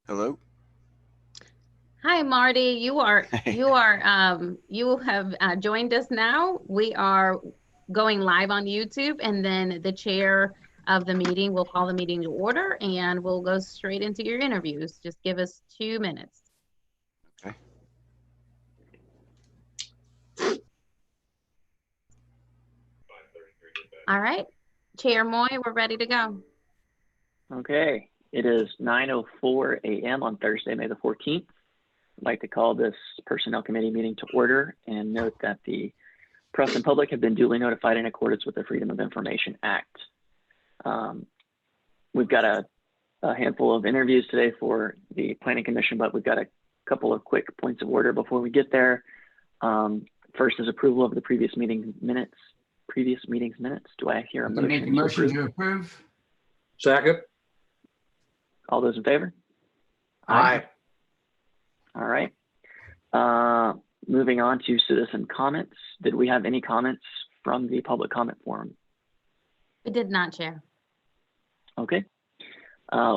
Hello. Hi, Marty. You are Hey. you have joined us now. We are going live on YouTube, and then the chair of the meeting will call the meeting to order, and we'll go straight into your interviews. Just give us 2 minutes. Okay. All right, Chair Moy, we're ready to go. Okay, it is 9:04 a.m. on Thursday, May the 14th. I'd like to call this Personnel Committee meeting to order and note that the press and public have been duly notified in accordance with the Freedom of Information Act. We've got a handful of interviews today for the Planning Commission, but we've got a couple of quick points of order before we get there. First is approval of the previous meeting's minutes. Do I hear a motion? Make a motion to approve. Second. All those in favor? Aye. All right. Moving on to citizen comments. Did we have any comments from the public comment forum? We did not, Chair. Okay.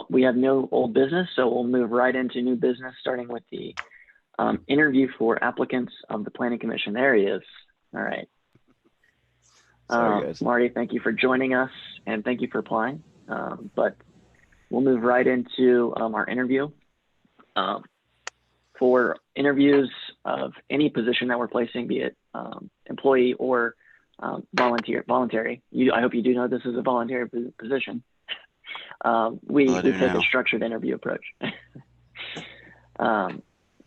We have no old business, so we'll move right into new business, starting with the interview for applicants of the Planning Commission. There he is. All right. Sorry, guys. Marty, thank you for joining us, and thank you for applying. But we'll move right into our interview. For interviews of any position that we're placing, be it employee or voluntary. I hope you do know this is a voluntary position. We take a structured interview approach.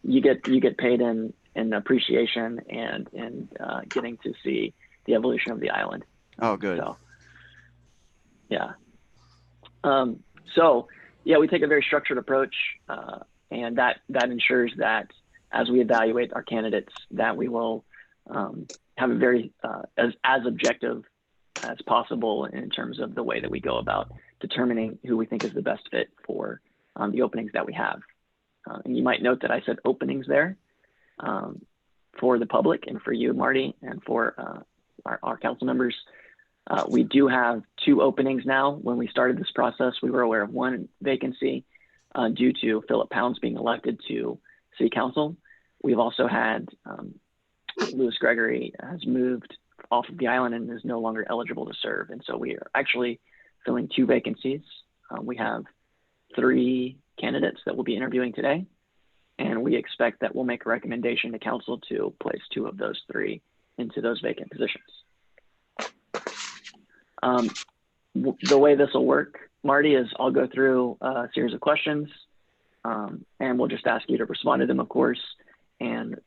You get paid in appreciation and in getting to see the evolution of the island. Oh, good. So, yeah. We take a very structured approach, and that ensures that as we evaluate our candidates, that we will have a very as objective as possible in terms of the way that we go about determining who we think is the best fit for the openings that we have. And you might note that I said openings there for the public and for you, Marty, and for our council members. We do have 2 openings now. When we started this process, we were aware of 1 vacancy due to Philip Pounds being elected to City Council. We've also had Louis Gregory has moved off of the island and is no longer eligible to serve. And so we are actually filling 2 vacancies. We have 3 candidates that we'll be interviewing today, and we expect that we'll make a recommendation to council to place 2 of those 3 into those vacant positions. The way this will work, Marty, is I'll go through a series of questions, and we'll just ask you to respond to them, of course. And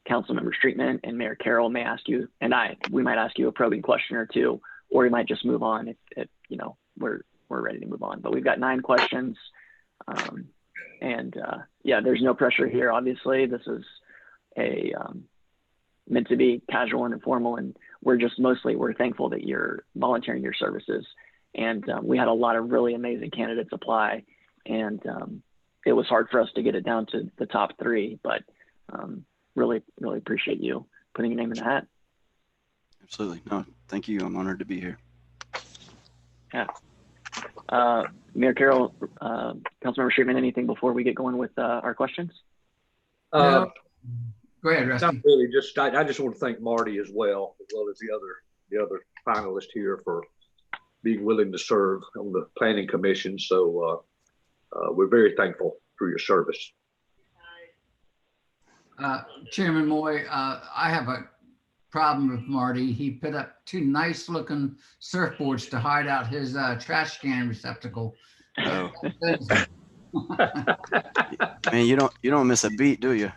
Councilmember Streetman and Mayor Carroll may ask you, and we might ask you a probing question or 2, or we might just move on if we're ready to move on. But we've got 9 questions, there's no pressure here. Obviously, this is meant to be casual and informal, and we're thankful that you're volunteering your services. And we had a lot of really amazing candidates apply, and it was hard for us to get it down to the top 3, but really appreciate you putting your name in the hat. Absolutely. No, thank you. I'm honored to be here. Yeah. Mayor Carroll, Councilmember Streetman, anything before we get going with our questions? No. Go ahead, Rusty. Not really. I just want to thank Marty as well as the other finalists here for being willing to serve on the Planning Commission. So we're very thankful for your service. Chairman Moy, I have a problem with Marty. He put up 2 nice looking surfboards to hide out his trash can receptacle. Oh. Man, you don't miss a beat, do you?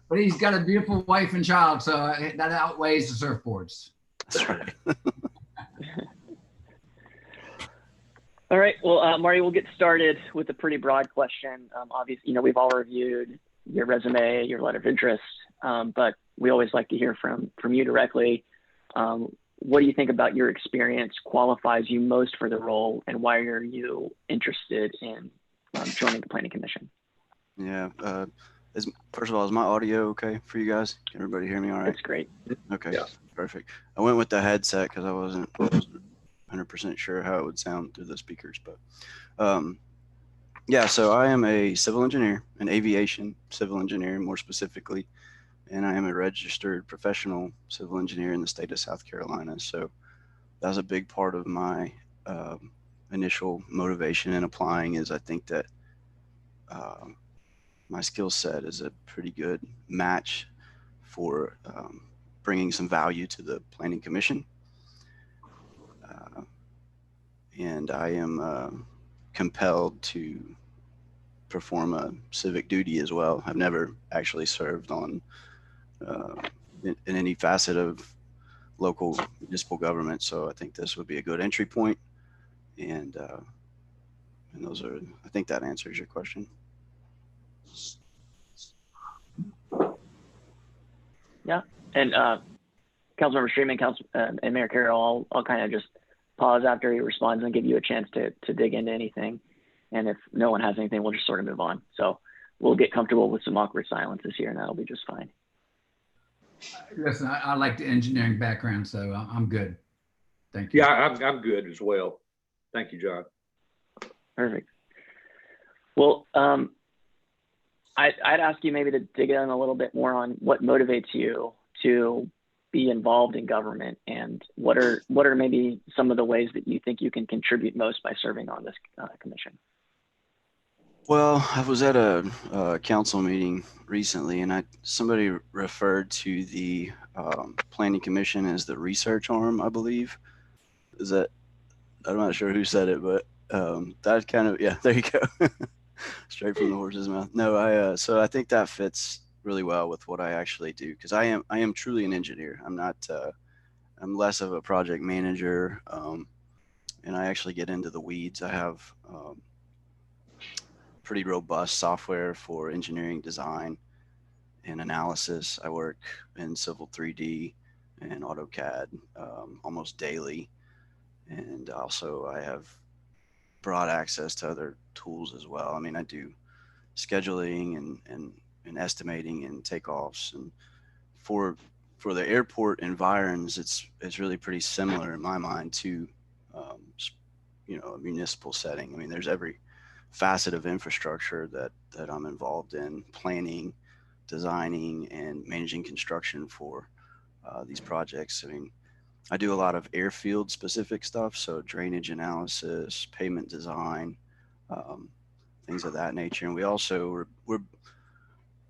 But he's got a beautiful wife and child, so that outweighs the surfboards. That's right. All right. Well, Marty, we'll get started with a pretty broad question. Obviously, we've all reviewed your resume, your letter of interest, but we always like to hear from you directly. What do you think about your experience qualifies you most for the role, and why are you interested in joining the Planning Commission? Yeah. First of all, is my audio okay for you guys? Can everybody hear me all right? That's great. Okay, yeah. Perfect. I went with the headset because I wasn't 100% sure how it would sound through the speakers, but Yeah, so I am a civil engineer, an aviation civil engineer more specifically, and I am a registered professional civil engineer in the state of South Carolina. So that was a big part of my initial motivation in applying. Is I think that uh, my skill set is a pretty good match for bringing some value to the Planning Commission, uh, and I am compelled to perform a civic duty as well. I've never actually served on uh, in any facet of local municipal government, so I think this would be a good entry point. And and those are, I think that answers your question. Yeah. And Councilmember Stream and and Mayor Carroll, I'll kind of just pause after he responds and give you a chance to dig into anything. And if no one has anything, we'll just sort of move on. So we'll get comfortable with some awkward silences here, and that'll be just fine. Listen, I like the engineering background, so I'm good. Thank you. Yeah, I'm good as well. Thank you, John. Perfect. Well, I'd ask you maybe to dig in a little bit more on what motivates you to be involved in government, and what are maybe some of the ways that you think you can contribute most by serving on this commission. Well, I was at a council meeting recently, and somebody referred to the Planning Commission as the research arm, I believe. Is that, I'm not sure who said it, but that kind of, yeah, there you go. Straight from the horse's mouth. No, so I think that fits really well with what I actually do, because I am truly an engineer. I'm not, I'm less of a project manager, and I actually get into the weeds. I have pretty robust software for engineering design and analysis. I work in Civil 3D and AutoCAD almost daily, and also I have broad access to other tools as well. I mean, I do scheduling and estimating and takeoffs, and for the airport environs, it's really pretty similar in my mind to um, a municipal setting. I mean, there's every facet of infrastructure that I'm involved in: planning, designing, and managing construction for these projects. I mean, I do a lot of airfield specific stuff, so drainage analysis, pavement design, um, things of that nature. And we also we're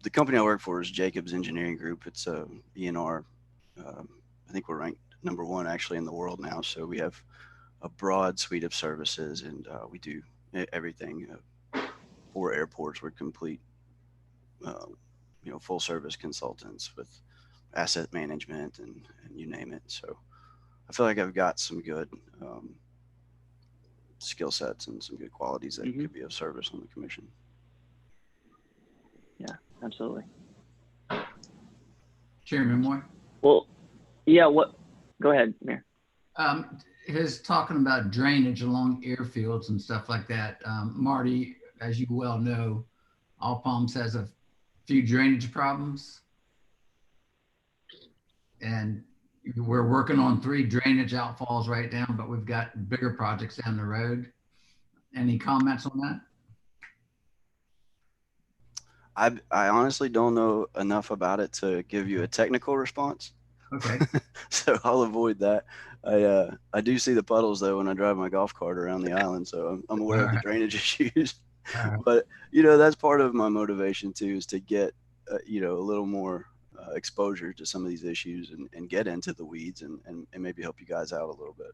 the company I work for is Jacobs Engineering Group. It's a ENR. I think we're ranked #1 actually in the world now. So we have a broad suite of services, and we do everything for airports. We're complete, uh, full service consultants with asset management and you name it. So I feel like I've got some good skill sets and some good qualities that could be of service on the commission. Yeah, absolutely. Chairman Moore? Well, yeah, go ahead, Mayor. His talking about drainage along airfields and stuff like that. Marty, as you well know, All Palms has a few drainage problems. And we're working on 3 drainage outfalls right now, but we've got bigger projects down the road. Any comments on that? I honestly don't know enough about it to give you a technical response. Okay. So I'll avoid that. I do see the puddles though when I drive my golf cart around the island, so I'm aware of the drainage issues. But that's part of my motivation too, is to get a little more exposure to some of these issues and get into the weeds and maybe help you guys out a little bit.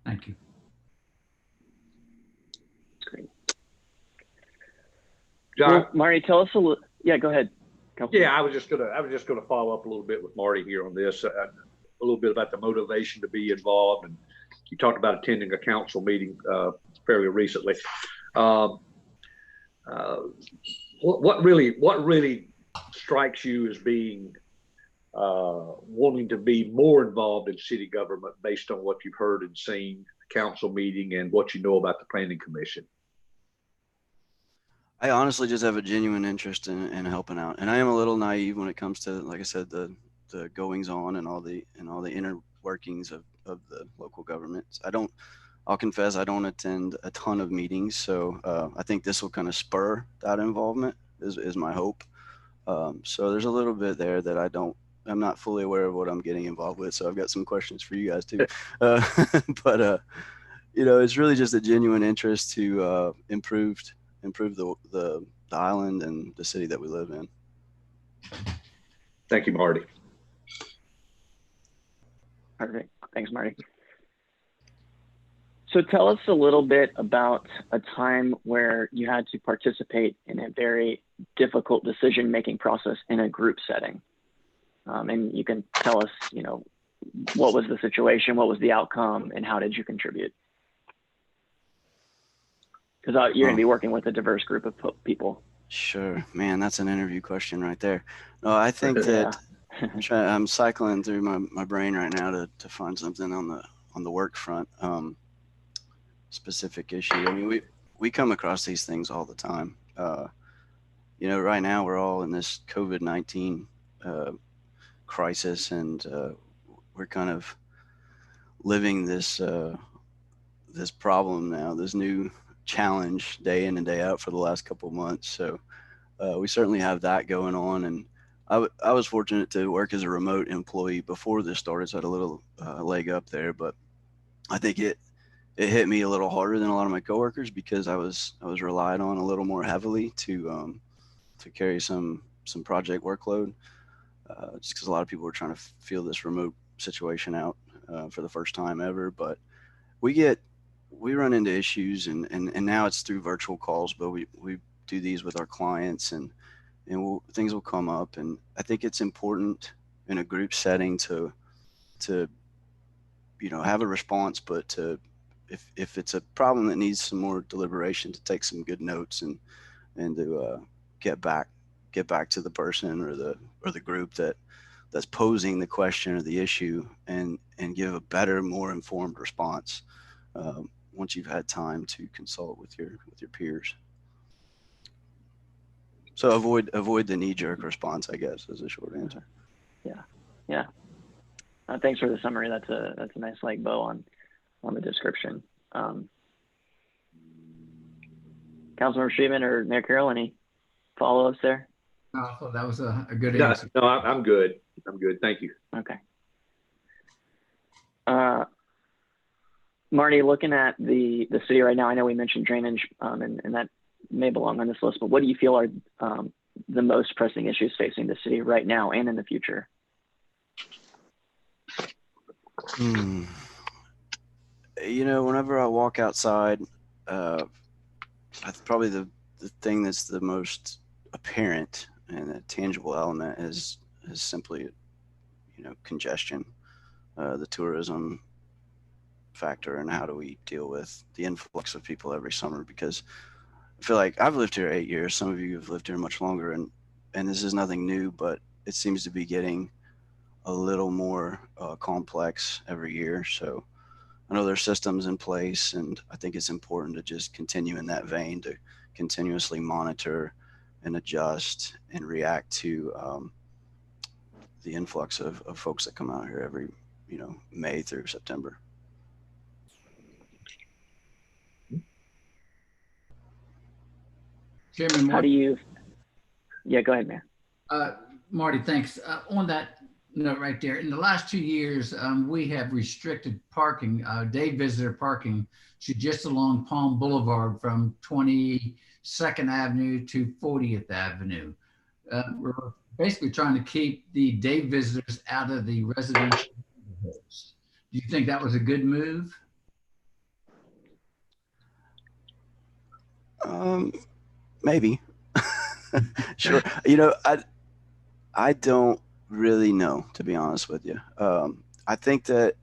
Thank you. Great. John? Well, Marty, tell us a little. Yeah, go ahead. Yeah, I was just gonna follow up a little bit with Marty here on this, a little bit about the motivation to be involved. And you talked about attending a council meeting fairly recently. What really strikes you as being wanting to be more involved in city government based on what you've heard and seen, council meeting, and what you know about the Planning Commission? I honestly just have a genuine interest in helping out, and I am a little naive when it comes to, like I said, the goings on and all the inner workings of the local governments. I'll confess I don't attend a ton of meetings, so I think this will kind of spur that involvement. Is my hope. So there's a little bit there that I'm not fully aware of what I'm getting involved with. So I've got some questions for you guys too. Uh, but it's really just a genuine interest to improve the island and the city that we live in. Thank you, Marty. Perfect. Thanks, Marty. So tell us a little bit about a time where you had to participate in a very difficult decision-making process in a group setting. And you can tell us, what was the situation, what was the outcome, and how did you contribute? Because you're going to be working with a diverse group of people. Sure, man, that's an interview question right there. No, I think that I'm cycling through my brain right now to find something on the work front. Specific issue. I mean, we come across these things all the time. Right now we're all in this COVID-19 crisis, and we're kind of living this problem now, this new challenge day in and day out for the last couple of months. So we certainly have that going on, and I was fortunate to work as a remote employee before this started, so I had a little leg up there. But I think it hit me a little harder than a lot of my coworkers because I was relied on a little more heavily to carry some project workload, just because a lot of people were trying to feel this remote situation out for the first time ever. But we run into issues, and now it's through virtual calls, but we do these with our clients, and things will come up, and I think it's important in a group setting to have a response, but to if it's a problem that needs some more deliberation, to take some good notes and to get back to the person or the group that's posing the question or the issue, and give a better, more informed response once you've had time to consult with your peers. So avoid the knee-jerk response, I guess, is a short answer. Yeah. Thanks for the summary. That's a nice bow on the description. Councilmember Streetman or Mayor Carroll, any follow-ups there? I thought that was a good answer. No, I'm good. I'm good. Thank you. Okay. Marty, looking at the city right now, I know we mentioned drainage, and that may belong on this list, but what do you feel are the most pressing issues facing the city right now and in the future? Whenever I walk outside, probably the thing that's the most apparent and a tangible element is simply, congestion, the tourism factor, and how do we deal with the influx of people every summer. Because I feel like I've lived here 8 years. Some of you have lived here much longer, and this is nothing new, but it seems to be getting a little more complex every year. So I know there's systems in place, and I think it's important to just continue in that vein, to continuously monitor and adjust and react to the influx of folks that come out here every, May through September. Chairman, How do you? Yeah, go ahead, Mayor. Marty, thanks. On that note right there, in the last 2 years, we have restricted parking, day visitor parking, to just along Palm Boulevard from 22nd Avenue to 40th Avenue. We're basically trying to keep the day visitors out of the residential neighborhoods. Do you think that was a good move? Maybe. Sure. I don't really know, to be honest with you. I think that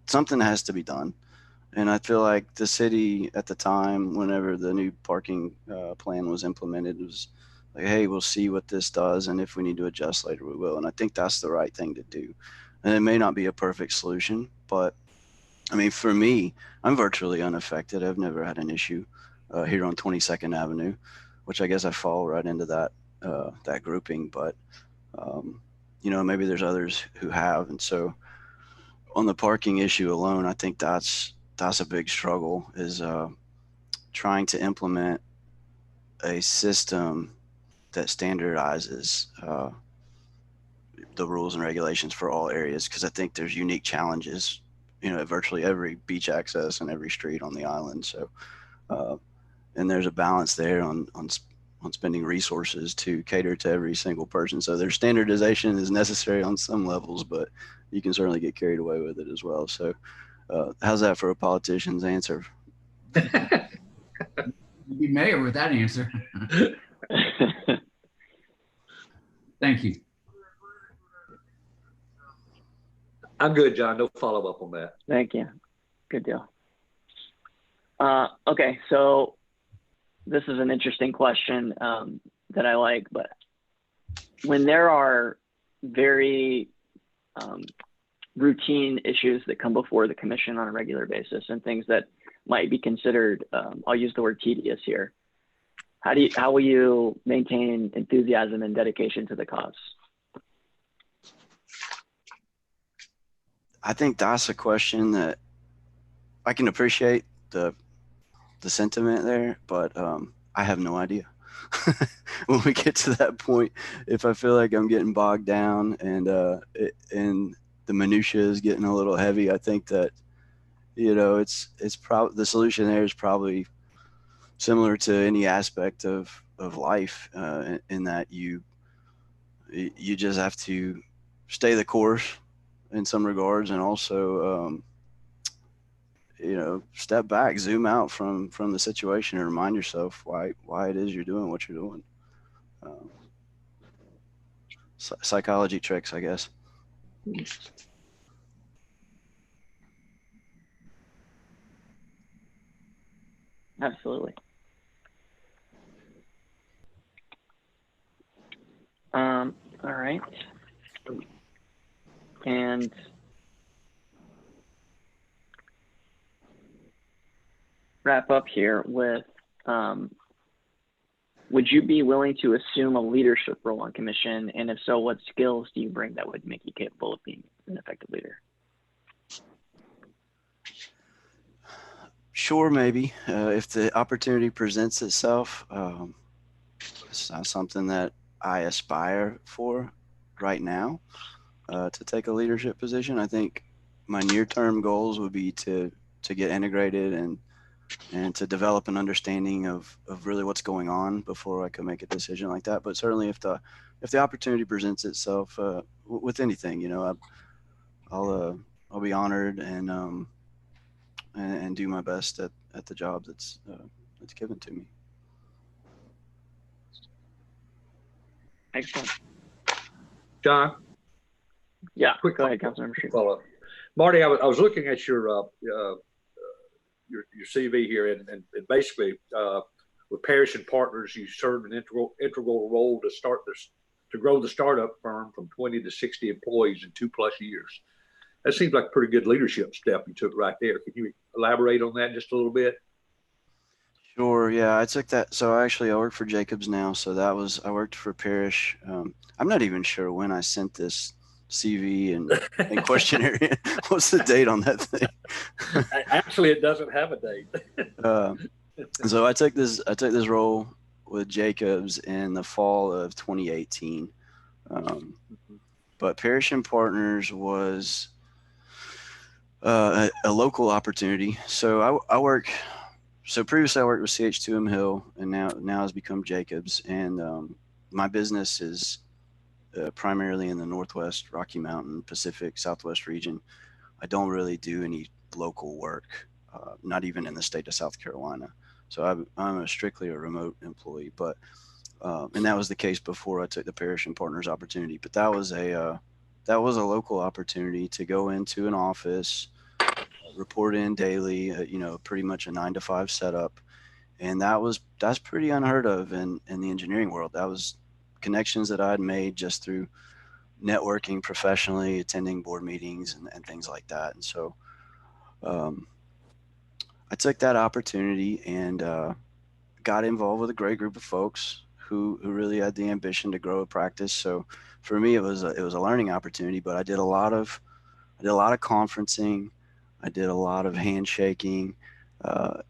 something has to be done. And I feel like the city at the time, whenever the new parking plan was implemented, was like, hey, we'll see what this does, and if we need to adjust later, we will. And I think that's the right thing to do. And it may not be a perfect solution, but I mean, for me, I'm virtually unaffected. I've never had an issue here on 22nd Avenue, which I guess I fall right into that grouping. But maybe there's others who have. And so on the parking issue alone, I think that's that's a big struggle, is trying to implement a system that standardizes the rules and regulations for all areas, because I think there's unique challenges, at virtually every beach access and every street on the island. So, and there's a balance there on spending resources to cater to every single person. So their standardization is necessary on some levels, but you can certainly get carried away with it as well. So, how's that for a politician's answer? You'd be mayor with that answer. Thank you. I'm good, John. No follow up on that. Thank you. Good deal. Okay, so this is an interesting question that I like, but when there are very routine issues that come before the commission on a regular basis and things that might be considered, I'll use the word tedious here. How will you maintain enthusiasm and dedication to the cause? I think that's a question that I can appreciate the sentiment there, but I have no idea. When we get to that point, if I feel like I'm getting bogged down and the minutia is getting a little heavy, I think that it's probably the solution there is probably similar to any aspect of life, in that you just have to stay the course in some regards, and also step back, zoom out from the situation, and remind yourself why it is you're doing what you're doing. Psychology tricks, I guess. Absolutely. All right. And wrap up here with, would you be willing to assume a leadership role on commission? And if so, what skills do you bring that would make you capable of being an effective leader? Sure, maybe. If the opportunity presents itself, it's not something that I aspire for right now, to take a leadership position. I think my near-term goals would be to get integrated and to develop an understanding of really what's going on before I could make a decision like that. But certainly, if the opportunity presents itself, with anything, I'll be honored and do my best at the job that's given to me. Excellent. John? Yeah, Quick go ahead, Councilmember Street. follow-up. Marty, I was looking at your CV here, and basically with Parrish and Partners, you served an integral role to grow the startup firm from 20 to 60 employees in 2+ years. That seems like a pretty good leadership step you took right there. Can you elaborate on that just a little bit? Sure. Yeah, I took that. So I work for Jacobs now. So I worked for Parrish. I'm not even sure when I sent this CV and questionnaire. What's the date on that thing? Actually, it doesn't have a date. So I took this role with Jacobs in the fall of 2018. But Parrish and Partners was a local opportunity. So previously I worked with CH2M Hill, and now has become Jacobs. And my business is primarily in the Northwest, Rocky Mountain, Pacific, Southwest region. I don't really do any local work, not even in the state of South Carolina. So I'm strictly a remote employee. But and that was the case before I took the Parrish and Partners opportunity. But that was a local opportunity to go into an office, report in daily, pretty much a 9-to-5 setup. And that's pretty unheard of in the engineering world. That was connections that I'd made just through networking professionally, attending board meetings and things like that. And so I took that opportunity and got involved with a great group of folks who really had the ambition to grow a practice. So for me, it was a learning opportunity, but I did a lot of conferencing. I did a lot of handshaking uh,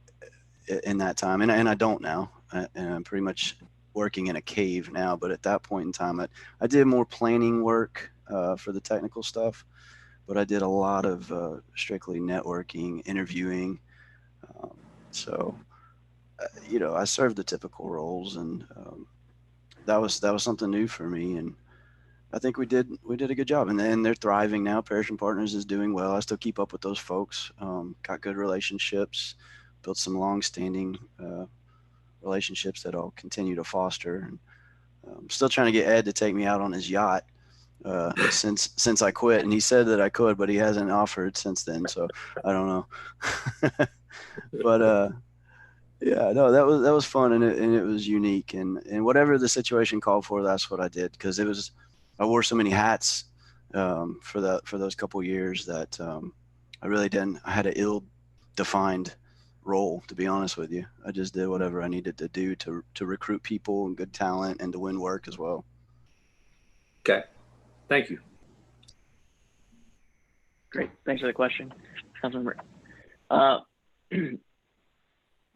in that time, and I don't now. And I'm pretty much working in a cave now. But at that point in time, I did more planning work for the technical stuff. But I did a lot of strictly networking, interviewing. Um, so I served the typical roles, and that was something new for me. And I think we did a good job, and then they're thriving now. Parish and Partners is doing well. I still keep up with those folks. Got good relationships, built some long-standing relationships that I'll continue to foster. And still trying to get Ed to take me out on his yacht since I quit, and he said that I could, but he hasn't offered since then. So I don't know. But yeah, no, that was fun, and it was unique, and whatever the situation called for, that's what I did, because I wore so many hats for those couple years that I really didn't. I had an ill-defined role, to be honest with you. I just did whatever I needed to do to recruit people and good talent and to win work as well. Okay, thank you. Great. Thanks for the question, Councilmember.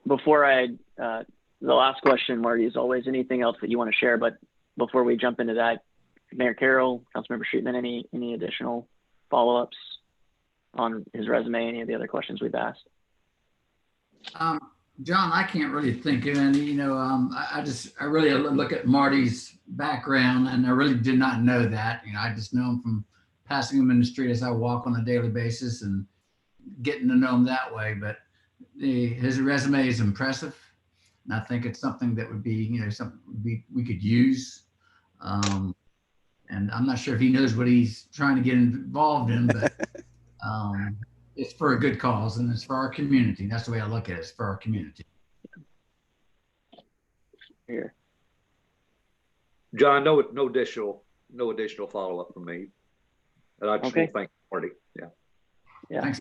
Before the last question, Marty, is always anything else that you want to share, but before we jump into that, Mayor Carroll, Councilmember Streetman, any additional follow-ups on his resume, any of the other questions we've asked? John, I can't really think of any. I really look at Marty's background, and I really did not know that. I just know him from passing him in the street as I walk on a daily basis and getting to know him that way. But his resume is impressive, and I think it's something that would be, something we could use. And I'm not sure if he knows what he's trying to get involved in, but it's for a good cause, and it's for our community. That's the way I look at it. It's for our community. Here, John, no additional follow-up from me. And I just want to thank Marty. Yeah. Thanks.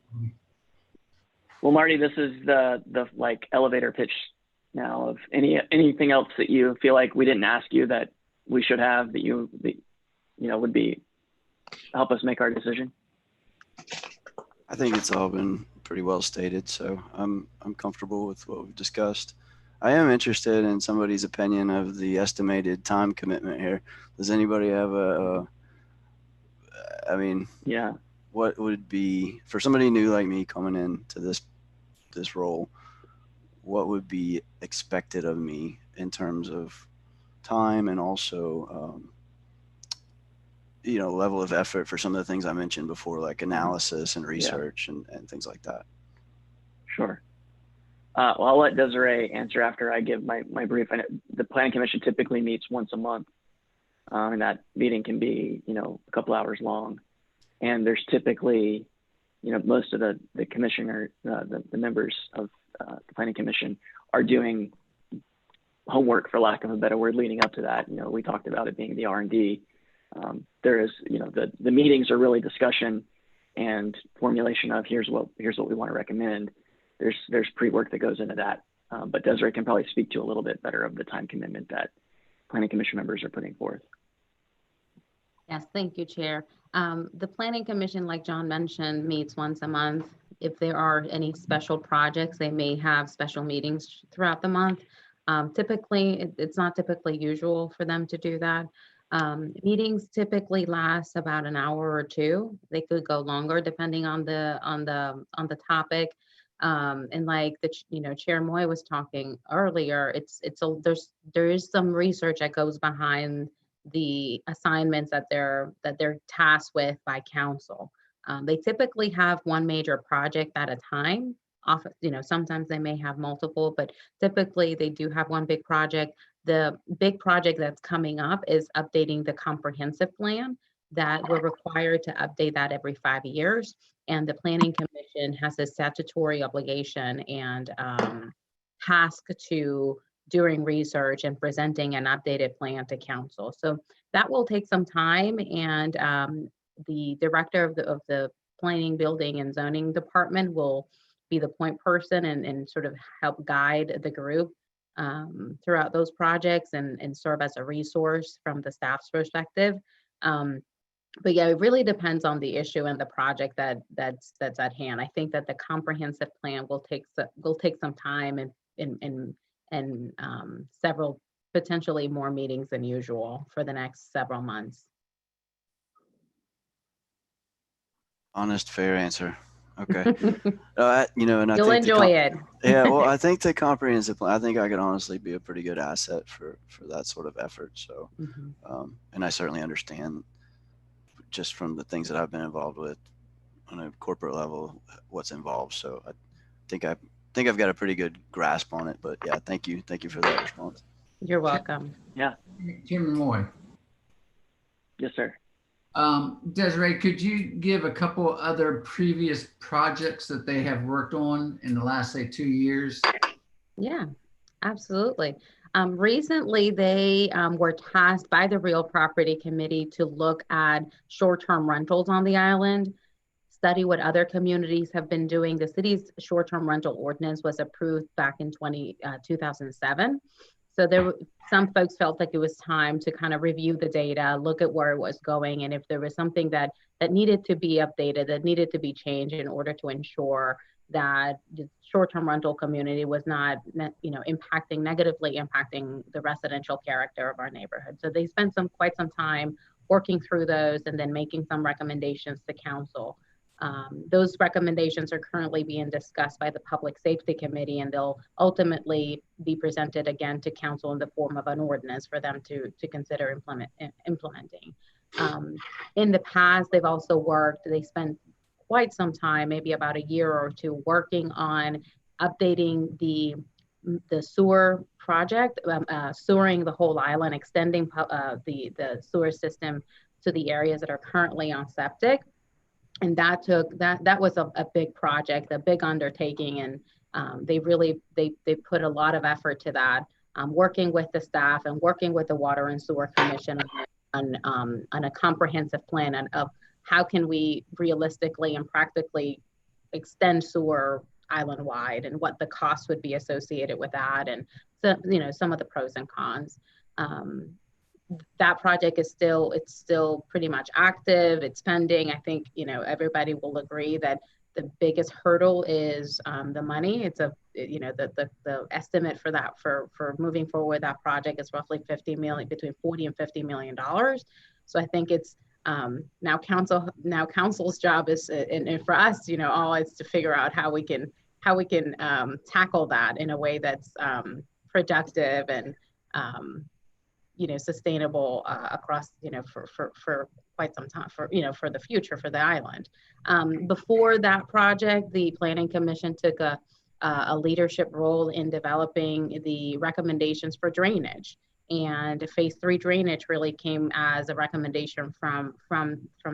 Well, Marty, this is the like elevator pitch now of anything else that you feel like we didn't ask you that we should have, that would be help us make our decision. I think it's all been pretty well stated, so I'm comfortable with what we've discussed. I am interested in somebody's opinion of the estimated time commitment here. Does anybody have Yeah. What would be, for somebody new like me coming into this role, what would be expected of me in terms of time, and also level of effort for some of the things I mentioned before, like analysis and research and things like that? Sure. Well, I'll let Desiree answer after I give my brief. And the Planning Commission typically meets once a month, and that meeting can be, a couple hours long. And there's typically, most of the commissioner, the members of the Planning Commission are doing homework, for lack of a better word, leading up to that. We talked about it being the R&D. There is, the meetings are really discussion and formulation of here's what we want to recommend. There's pre-work that goes into that. But Desiree can probably speak to a little bit better of the time commitment that Planning Commission members are putting forth. Yes, thank you, Chair. The Planning Commission, like John mentioned, meets once a month. If there are any special projects, they may have special meetings throughout the month. Typically, it's not typically usual for them to do that. Meetings typically last about an hour or two. They could go longer depending on the topic. And like Chair Moy was talking earlier, there is some research that goes behind the assignments that they're tasked with by council. They typically have one major project at a time. Often, sometimes they may have multiple, but typically they do have one big project. The big project that's coming up is updating the comprehensive plan, that we're required to update that every 5 years. And the Planning Commission has a statutory obligation and task to doing research and presenting an updated plan to council. So that will take some time, and the director of the Planning, Building, and Zoning Department will be the point person and sort of help guide the group throughout those projects and serve as a resource from the staff's perspective. But yeah, it really depends on the issue and the project that's at hand. I think that the comprehensive plan will take some time and several, potentially more meetings than usual for the next several months. Honest, fair answer. Okay. And I You'll think enjoy it. yeah, well, I think the comprehensive plan, I think I could honestly be a pretty good asset for that sort of effort. So, Mhm. and I certainly understand just from the things that I've been involved with on a corporate level, what's involved. So think I think I've got a pretty good grasp on it. But yeah, thank you for that response. You're welcome. Yeah. Chairman Moy. Yes, sir. Desiree, could you give a couple other previous projects that they have worked on in the last, say, 2 years? Yeah, absolutely. Recently, they were tasked by the Real Property Committee to look at short-term rentals on the island, study what other communities have been doing. The city's short-term rental ordinance was approved back in 2007. So some folks felt like it was time to kind of review the data, look at where it was going, and if there was something that needed to be updated, that needed to be changed in order to ensure that the short-term rental community was not, negatively impacting the residential character of our neighborhood. So they spent quite some time working through those and then making some recommendations to council. Those recommendations are currently being discussed by the Public Safety Committee, and they'll ultimately be presented again to council in the form of an ordinance for them to consider implementing. In the past, they spent quite some time, maybe about a year or two, working on updating the sewer project, sewering the whole island, extending the sewer system to the areas that are currently on septic. And that was a big project, a big undertaking, and they put a lot of effort to that, working with the staff and working with the Water and Sewer Commission on a comprehensive plan of how can we realistically and practically extend sewer island wide, and what the cost would be associated with that, and some of the pros and cons. That project is still pretty much active. It's pending. I think everybody will agree that the biggest hurdle is the money. It's the estimate for that for moving forward that project is roughly between $40 and $50 million. So I think it's now council's job is, and for us, all is to figure out how we can tackle that in a way that's productive and sustainable across, for quite some time, for the future, for the island. Before that project, the Planning Commission took a leadership role in developing the recommendations for drainage. And phase 3 drainage really came as a recommendation from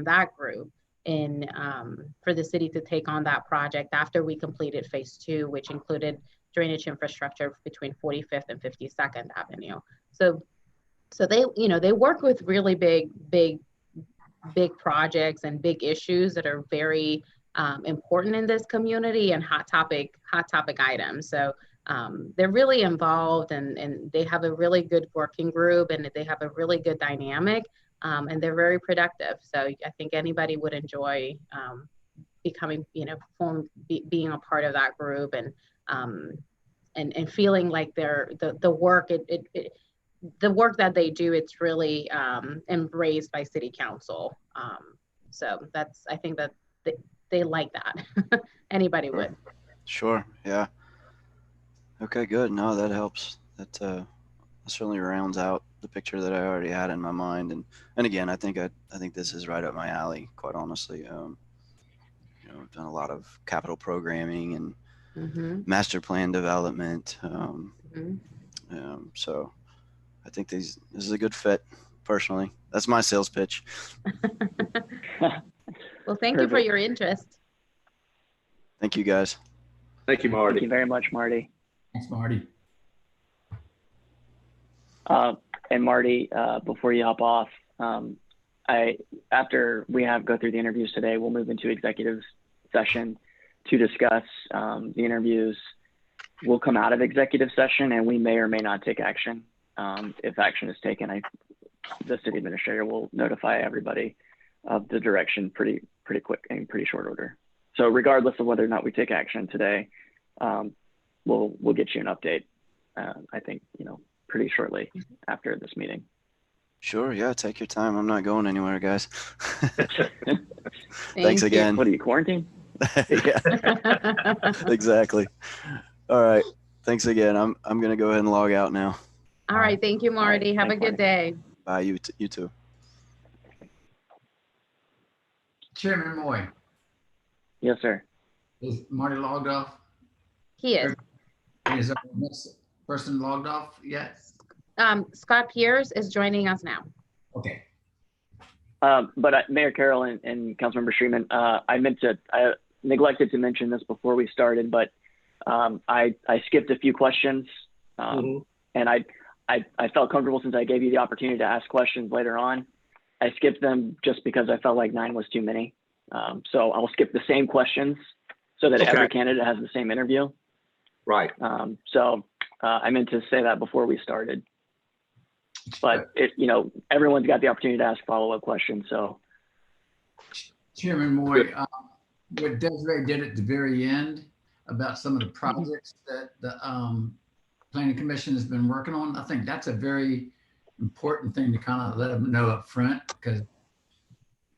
that group for the city to take on that project after we completed phase 2, which included drainage infrastructure between 45th and 52nd Avenue. So they work with really big projects and big issues that are very important in this community, and hot topic items. So they're really involved, and they have a really good working group, and they have a really good dynamic, and they're very productive. So I think anybody would enjoy becoming, being a part of that group, and feeling like the work that they do, it's really embraced by city council. So I think that they like that. Anybody would. Sure. Yeah. Okay, good. No, that helps. That certainly rounds out the picture that I already had in my mind. And again, I think this is right up my alley, quite honestly. I've done a lot of capital programming and master plan development. So I think this is a good fit, personally. That's my sales pitch. Well, thank you for your interest. Thank you, guys. Thank you, Marty. Thank you very much, Marty. Thanks, Marty. And Marty, before you hop off, after we go through the interviews today, we'll move into executive session to discuss the interviews. We'll come out of executive session, and we may or may not take action. If action is taken, the city administrator will notify everybody. of the direction pretty quick and pretty short order. So regardless of whether or not we take action today, we'll get you an update. I think pretty shortly after this meeting. Sure. Yeah. Take your time. I'm not going anywhere, guys. Thanks Thank you. again. What are you, quarantine? Yeah. Exactly. All right. Thanks again. I'm gonna go ahead and log out now. All right. Thank you, Marty. Have a Thanks, good day. Bye. You too. Chairman Moy, Yes, sir. is Marty logged off? He is. Is our next person logged off yet? Scott Pierce is joining us now. Okay. But Mayor Carroll and Councilmember Freeman, I neglected to mention this before we started, but I skipped a few questions, and I felt comfortable since I gave you the opportunity to ask questions later on. I skipped them just because I felt like 9 was too many. So I'll skip the same questions so that every candidate has the same interview. Right. So I meant to say that before we started. But everyone's got the opportunity to ask follow-up questions. So, Chairman Moy, what Desiree did at the very end about some of the projects that the Planning Commission has been working on, I think that's a very important thing to kind of let them know up front, because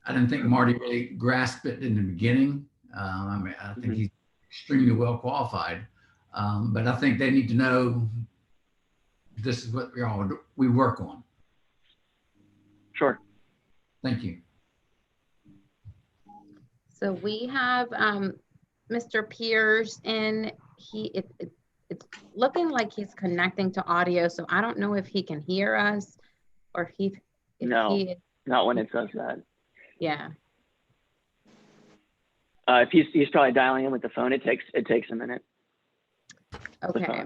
I didn't think Marty really grasped it in the beginning. I think he's extremely well qualified, but I think they need to know this is what we work on. sure. Thank you. So we have Mr. Pierce in. It's looking like he's connecting to audio, so I don't know if he can hear us or if not when it says that. Yeah. If he's probably dialing in with the phone, it takes a minute. Okay.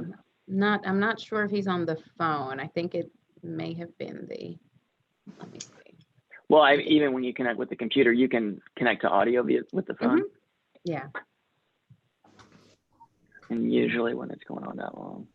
I'm not sure if he's on the phone. I think it may have been let me see. Well, even when you connect with the computer, you can connect to audio with the phone. Yeah. And usually when it's going on that long.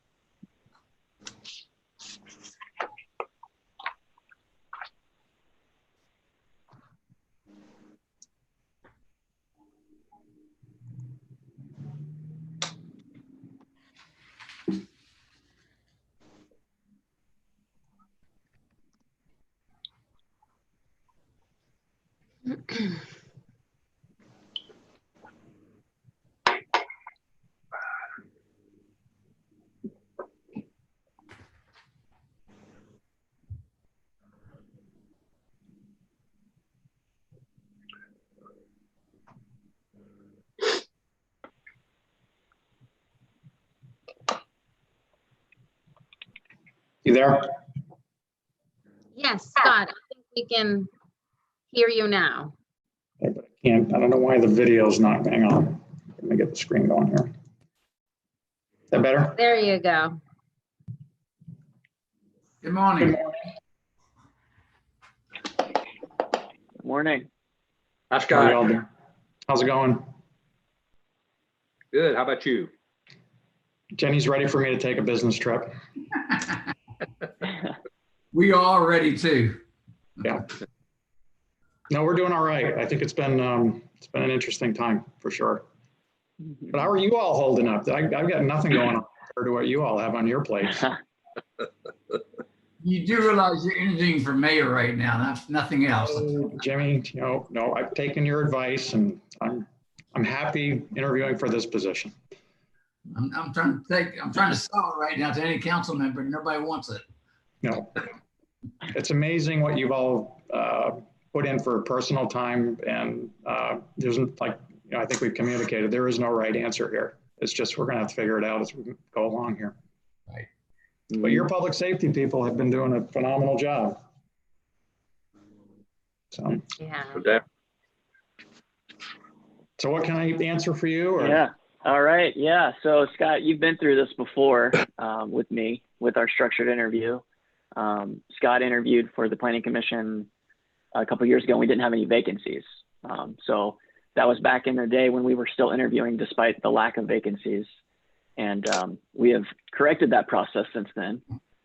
You there? Yes, Scott, I think we can hear you now. Okay, but I can't. I don't know why the video's not going on. Let me get the screen going here. Is that better? There you go. Good morning. Good morning. Hi, How are y'all Scott. doing? How's it going? Good. How about you? Jenny's ready for me to take a business trip. We are ready too. Yeah. No, we're doing all right. I think it's been an interesting time for sure. But how are you all holding up? I've got nothing going on compared to what you all have on your plates. You do realize you're interviewing for mayor right now, that's nothing else. Jimmy, no, I've taken your advice and I'm happy interviewing for this position. I'm trying to sell it right now to any council member, and nobody wants it. No, it's amazing what you've all put in for personal time, and there's I think we've communicated, there is no right answer here. It's just, we're gonna have to figure it out as we go along here. Right. But your public safety people have been doing a phenomenal job. So, Yeah. so what can I answer for you? Or? Yeah. All right. Yeah. So Scott, you've been through this before with me, with our structured interview. Scott interviewed for the Planning Commission a couple of years ago, and we didn't have any vacancies. So that was back in the day when we were still interviewing despite the lack of vacancies. And we have corrected that process since then.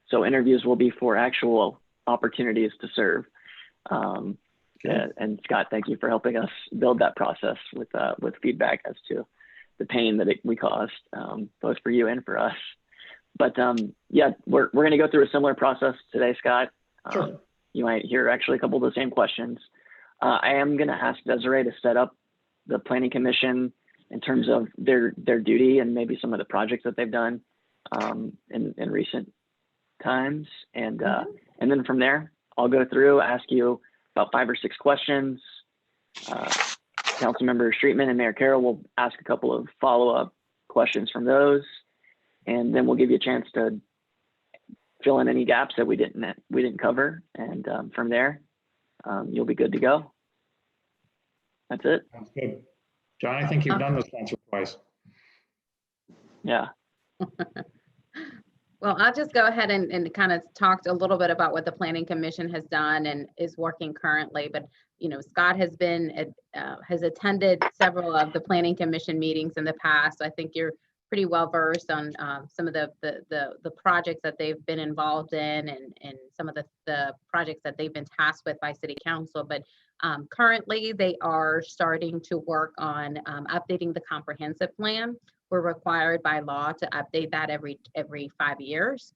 So interviews will be for actual opportunities to serve. Yeah, and Scott, thank you for helping us build that process with feedback as to the pain that we caused, both for you and for us. But yeah, we're going to go through a similar process today, Scott. Sure. You might hear actually a couple of the same questions. I am going to ask Desiree to set up the Planning Commission in terms of their duty and maybe some of the projects that they've done in recent times, and then from there, I'll go through, ask you about 5 or 6 questions. Councilmember Streetman and Mayor Carroll will ask a couple of follow-up questions from those, and then we'll give you a chance to fill in any gaps that we didn't cover, and from there, you'll be good to go. That's it. Sounds good. John, I think you've done this once or twice. Yeah. Well, I'll just go ahead and kind of talk a little bit about what the Planning Commission has done and is working currently. But, you know, Scott has attended several of the Planning Commission meetings in the past. So I think you're pretty well versed on some of the projects that they've been involved in and some of the projects that they've been tasked with by City Council. But currently they are starting to work on updating the comprehensive plan. We're required by law to update that every 5 years.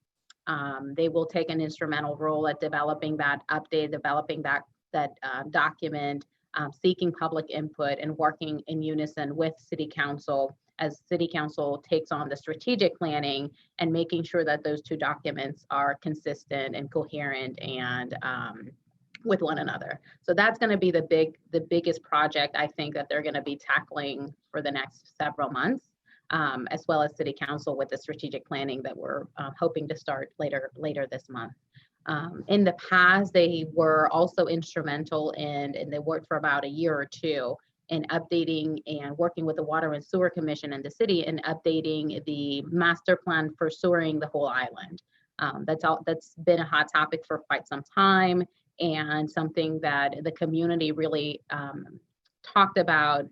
They will take an instrumental role at developing that update, developing that document, seeking public input, and working in unison with City Council as City Council takes on the strategic planning and making sure that those 2 documents are consistent and coherent and with one another. So that's going to be the biggest project I think that they're going to be tackling for the next several months. As well as City Council with the strategic planning that we're hoping to start later this month. In the past, they were also instrumental and they worked for about a year or 2 in updating and working with the Water and Sewer Commission and the city and updating the master plan for sewering the whole island. That's been a hot topic for quite some time and something that the community really talked about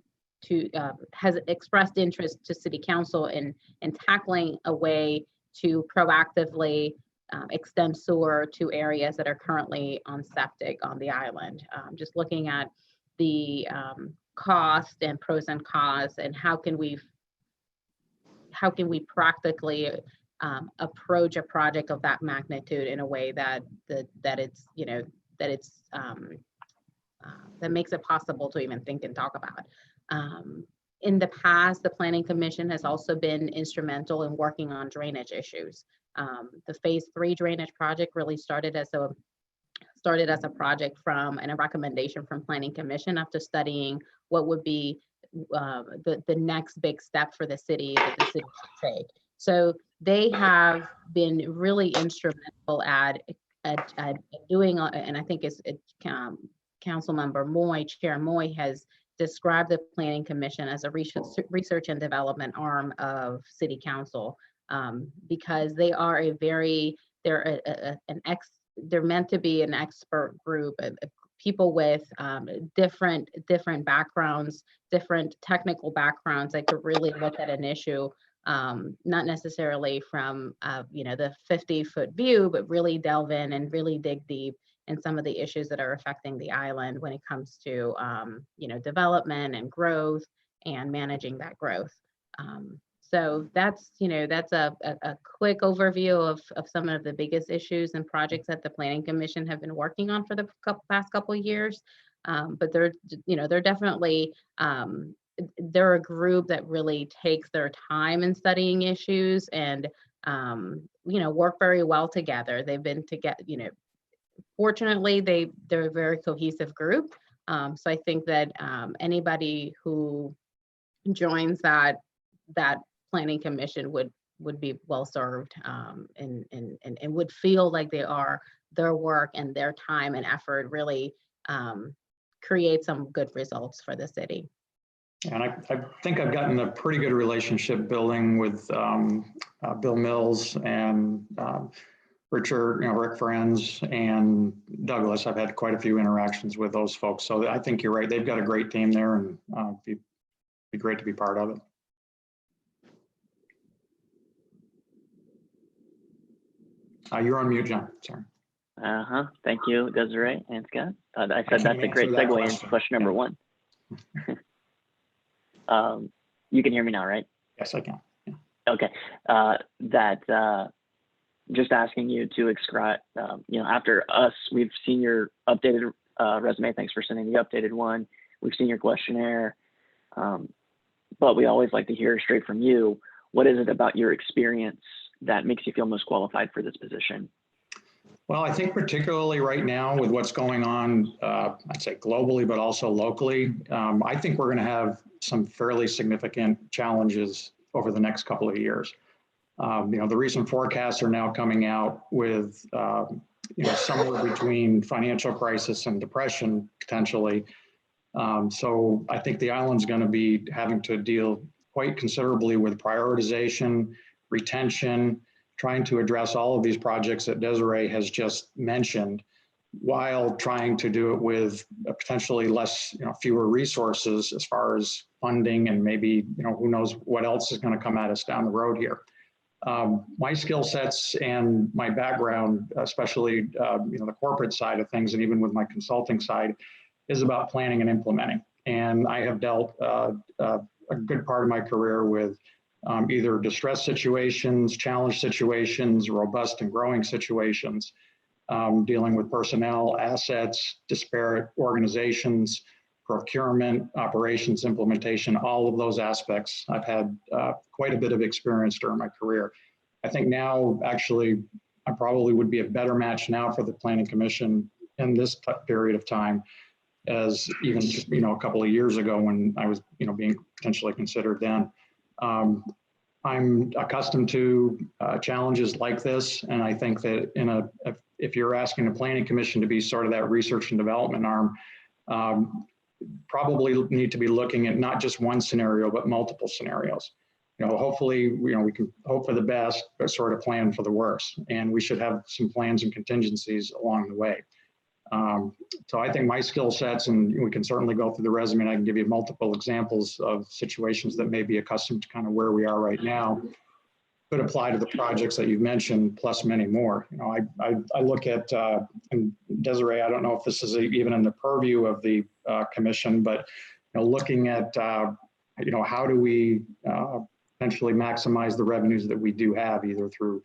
has expressed interest to City Council in tackling a way to proactively extend sewer to areas that are currently on septic on the island. Just looking at the cost and pros and cons and how can we practically approach a project of that magnitude in a way that it's that makes it possible to even think and talk about. In the past, the Planning Commission has also been instrumental in working on drainage issues. The Phase 3 drainage project really started as a project and a recommendation from Planning Commission after studying what would be the next big step for the city that the city should take. So they have been really instrumental at doing, and I think Councilmember Moy, Chair Moy, has described the Planning Commission as a research and development arm of City Council, because they are they're meant to be an expert group of people with different backgrounds, different technical backgrounds that could really look at an issue, not necessarily from the 50-foot view, but really delve in and really dig deep in some of the issues that are affecting the island when it comes to development and growth and managing that growth. So that's a quick overview of some of the biggest issues and projects that the Planning Commission have been working on for the past couple of years. But they're definitely they're a group that really takes their time in studying issues and work very well together. They've been together, fortunately, they're a very cohesive group. So I think that anybody who joins that Planning Commission would be well served and would feel like their work and their time and effort really create some good results for the city. And I think I've gotten a pretty good relationship building with Bill Mills and Richard, Rick Friends and Douglas. I've had quite a few interactions with those folks. So I think you're right. They've got a great team there and it'd be great to be part of it. You're on mute, John. Sorry. Thank you, Desiree and Scott. I said can that's a great answer that segue into question number one. You can hear me now, right? Yes, I can. Yeah. Okay. Just asking you to describe, after us, we've seen your updated resume. Thanks for sending the updated one. We've seen your questionnaire, but we always like to hear straight from you. What is it about your experience that makes you feel most qualified for this position? Well, I think particularly right now with what's going on, I'd say globally, but also locally, I think we're going to have some fairly significant challenges over the next couple of years. The recent forecasts are now coming out with, somewhere between financial crisis and depression potentially. So I think the island's going to be having to deal quite considerably with prioritization, retention, trying to address all of these projects that Desiree has just mentioned, while trying to do it with potentially fewer resources as far as funding and maybe, who knows what else is going to come at us down the road here. My skill sets and my background, especially, the corporate side of things, and even with my consulting side, is about planning and implementing. And I have dealt a good part of my career with either distress situations, challenge situations, robust and growing situations, dealing with personnel, assets, disparate organizations, procurement, operations, implementation, all of those aspects. I've had quite a bit of experience during my career. I think now, actually, I probably would be a better match now for the Planning Commission in this period of time as even just, a couple of years ago when I was, being potentially considered then. I'm accustomed to challenges like this, and I think that if you're asking the Planning Commission to be sort of that research and development arm, probably need to be looking at not just one scenario, but multiple scenarios. Hopefully, we can hope for the best, but sort of plan for the worst. And we should have some plans and contingencies along the way. So I think my skill sets, and we can certainly go through the resume, and I can give you multiple examples of situations that may be accustomed to kind of where we are right now, could apply to the projects that you've mentioned, plus many more. I look at, and Desiree, I don't know if this is even in the purview of the commission, but looking at, how do we potentially maximize the revenues that we do have, either through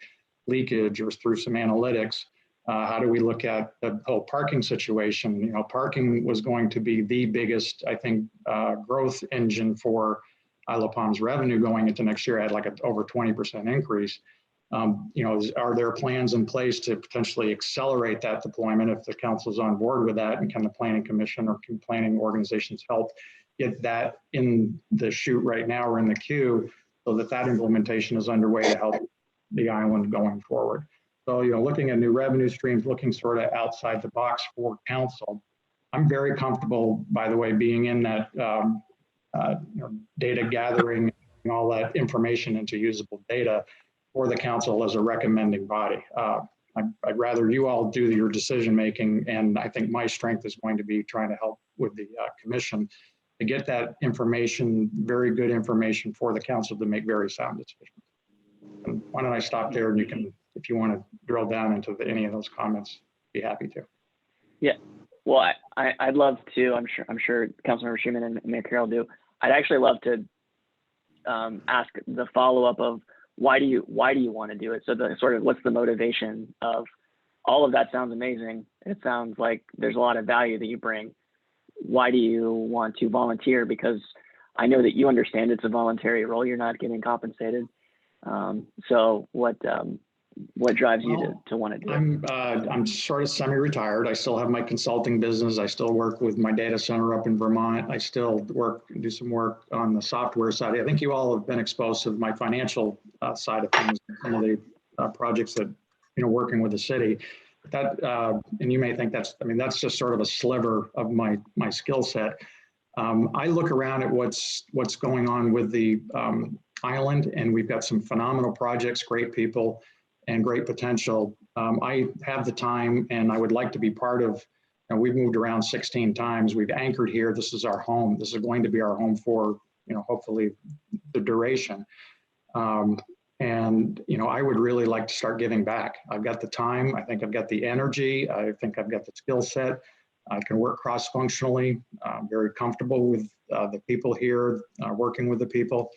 leakage or through some analytics. How do we look at the whole parking situation? Parking was going to be the biggest, I think, growth engine for Isle of Palm's revenue going into next year. I had like an over 20% increase. Are there plans in place to potentially accelerate that deployment if the council's on board with that, and can the Planning Commission or can planning organizations help get that in the chute right now or in the queue so that implementation is underway to help the island going forward? So, looking at new revenue streams, looking sort of outside the box for council. I'm very comfortable, by the way, being in that data gathering and all that information into usable data for the council as a recommending body. I'd rather you all do your decision making, and I think my strength is going to be trying to help with the commission to get that information, very good information for the council to make very sound decisions. And why don't I stop there, and you can, if you want to drill down into any of those comments, be happy to. Yeah, well, I'd love to. I'm sure Councilmember Schuman and Mayor Carroll do. I'd actually love to ask the follow-up of why do you want to do it? So the sort of what's the motivation of all of that? Sounds amazing. It sounds like there's a lot of value that you bring. Why do you want to volunteer? Because I know that you understand it's a voluntary role. You're not getting compensated. So what drives you to want to do it? I'm sort of semi-retired. I still have my consulting business. I still work with my data center up in Vermont. I still do some work on the software side. I think you all have been exposed to my financial side of things, some of the projects that, working with the city. That, and you may think that's just sort of a sliver of my skill set. I look around at what's going on with the island, and we've got some phenomenal projects, great people, and great potential. I have the time, and I would like to be part of. We've moved around 16 times. We've anchored here. This is our home. This is going to be our home for, hopefully, the duration. And, you know, I would really like to start giving back. I've got the time. I think I've got the energy. I think I've got the skill set. I can work cross-functionally. I'm very comfortable with the people here, working with the people.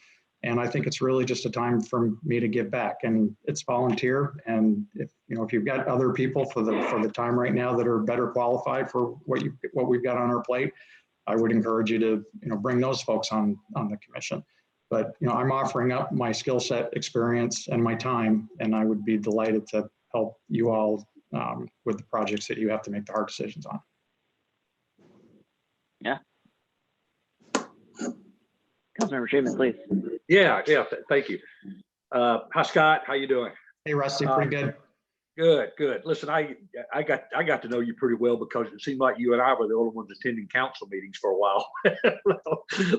And I think it's really just a time for me to give back, and it's volunteer. And if, you know, if you've got other people for the time right now that are better qualified for what we've got on our plate, I would encourage you to, you know, bring those folks on the commission. But, you know, I'm offering up my skill set, experience, and my time, and I would be delighted to help you all with the projects that you have to make the hard decisions on. Yeah. Councilmember Shaman, please. Yeah, thank you. Hi, Scott. How you doing? Hey, Rusty, pretty good. Good. Listen, I got to know you pretty well because it seemed like you and I were the only ones attending council meetings for a while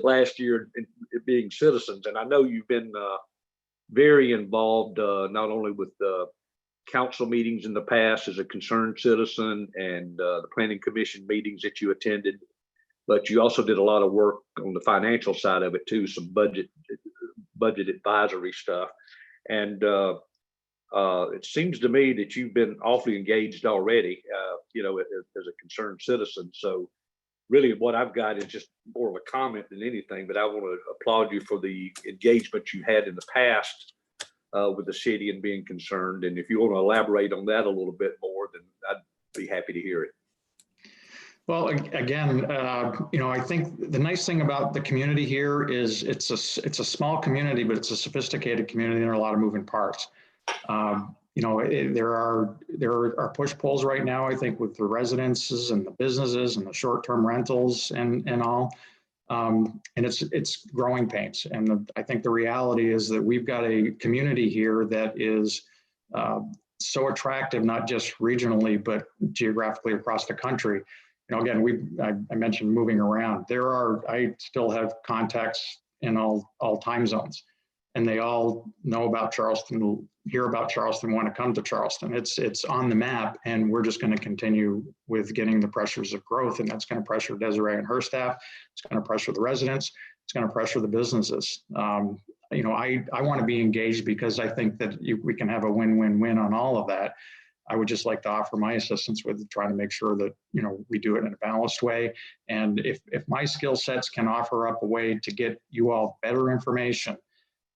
last year, and being citizens. And I know you've been very involved, not only with council meetings in the past as a concerned citizen and the planning commission meetings that you attended, but you also did a lot of work on the financial side of it too, some budget advisory stuff. And it seems to me that you've been awfully engaged already, you know, as a concerned citizen. So really what I've got is just more of a comment than anything, but I want to applaud you for the engagement you had in the past with the city and being concerned. And if you want to elaborate on that a little bit more, then I'd be happy to hear it. Well, again, you know, I think the nice thing about the community here is it's a small community, but it's a sophisticated community, and there are a lot of moving parts. You know, there are push pulls right now, I think, with the residences and the businesses and the short-term rentals and all. And it's growing pains. And I think the reality is that we've got a community here that is so attractive, not just regionally, but geographically across the country. You know, again, I mentioned moving around. I still have contacts in all time zones, and they all know about Charleston, hear about Charleston, want to come to Charleston. It's on the map, and we're just going to continue with getting the pressures of growth, and that's going to pressure Desiree and her staff. It's going to pressure the residents. It's going to pressure the businesses. You know, I want to be engaged because I think that we can have a win-win-win on all of that. I would just like to offer my assistance with trying to make sure that, you know, we do it in a balanced way. And if my skill sets can offer up a way to get you all better information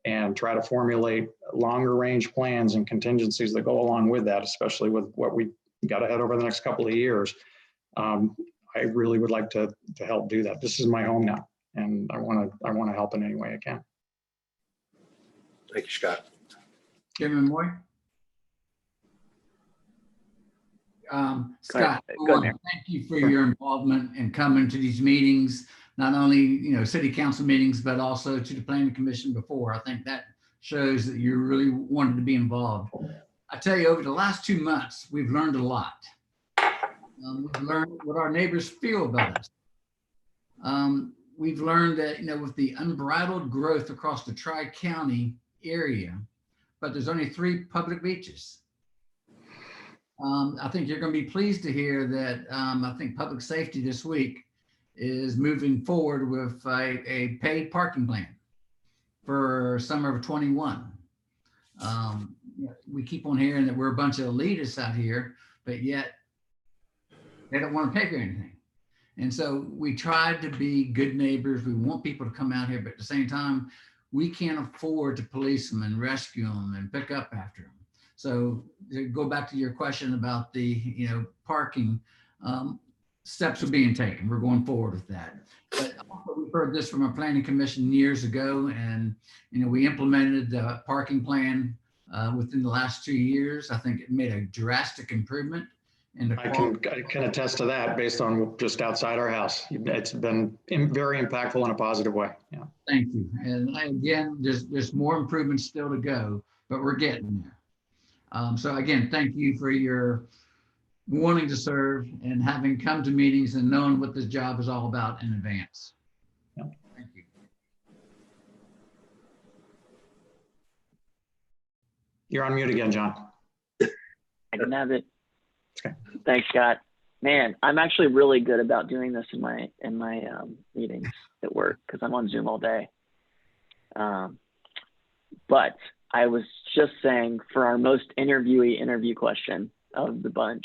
and try to formulate longer range plans and contingencies that go along with that, especially with what we got ahead over the next couple of years, I really would like to help do that. This is my home now, and I want to help in any way I can. Thank you, Scott. Chairman Moy? Scott, thank you for your involvement in coming to these meetings, not only, you know, city council meetings, but also to the planning commission before. I think that shows that you really wanted to be involved. I tell you, over the last 2 months, we've learned a lot. We've learned what our neighbors feel about us. We've learned that, you know, with the unbridled growth across the Tri-County area, but there's only 3 public beaches. I think you're going to be pleased to hear that I think public safety this week is moving forward with a paid parking plan for summer of 21. We keep on hearing that we're a bunch of elitists out here, but yet they don't want to pay for anything. And so we tried to be good neighbors. We want people to come out here, but at the same time, we can't afford to police them and rescue them and pick up after them. So to go back to your question about the, you know, parking, steps are being taken. We're going forward with that. But also we've heard this from our planning commission years ago, and, you know, we implemented the parking plan within the last 2 years. I think it made a drastic improvement in the quality. I can attest to that based on just outside our house. It's been very impactful in a positive way. Yeah. Thank you. And again, there's more improvements still to go, but we're getting there. So again, thank you for your wanting to serve and having come to meetings and knowing what this job is all about in advance. Yeah. Thank you. You're on mute again, John. I can have it. Okay. Thanks, Scott. Man, I'm actually really good about doing this in my meetings at work because I'm on Zoom all day. But I was just saying, for our most interviewee interview question of the bunch,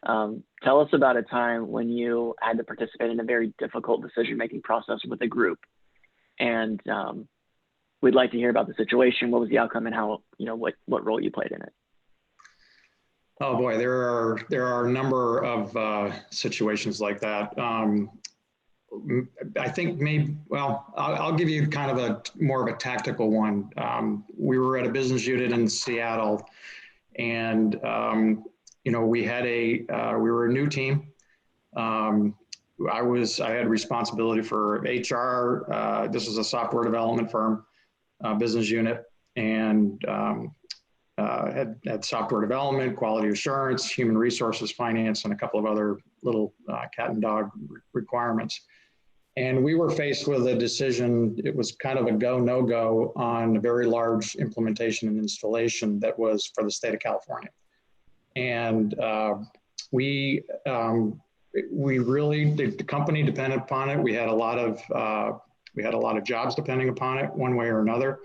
tell us about a time when you had to participate in a very difficult decision-making process with a group. And we'd like to hear about the situation. What was the outcome and how, what role you played in it? Oh boy, there are a number of situations like that. I think I'll give you kind of more of a tactical one. We were at a business unit in Seattle, and we were a new team. I had responsibility for HR. This was a software development firm, business unit, and had software development, quality assurance, human resources, finance, and a couple of other little cat and dog requirements. And we were faced with a decision. It was kind of a go, no go on a very large implementation and installation that was for the state of California. And the company depended upon it. We had a lot of jobs depending upon it one way or another.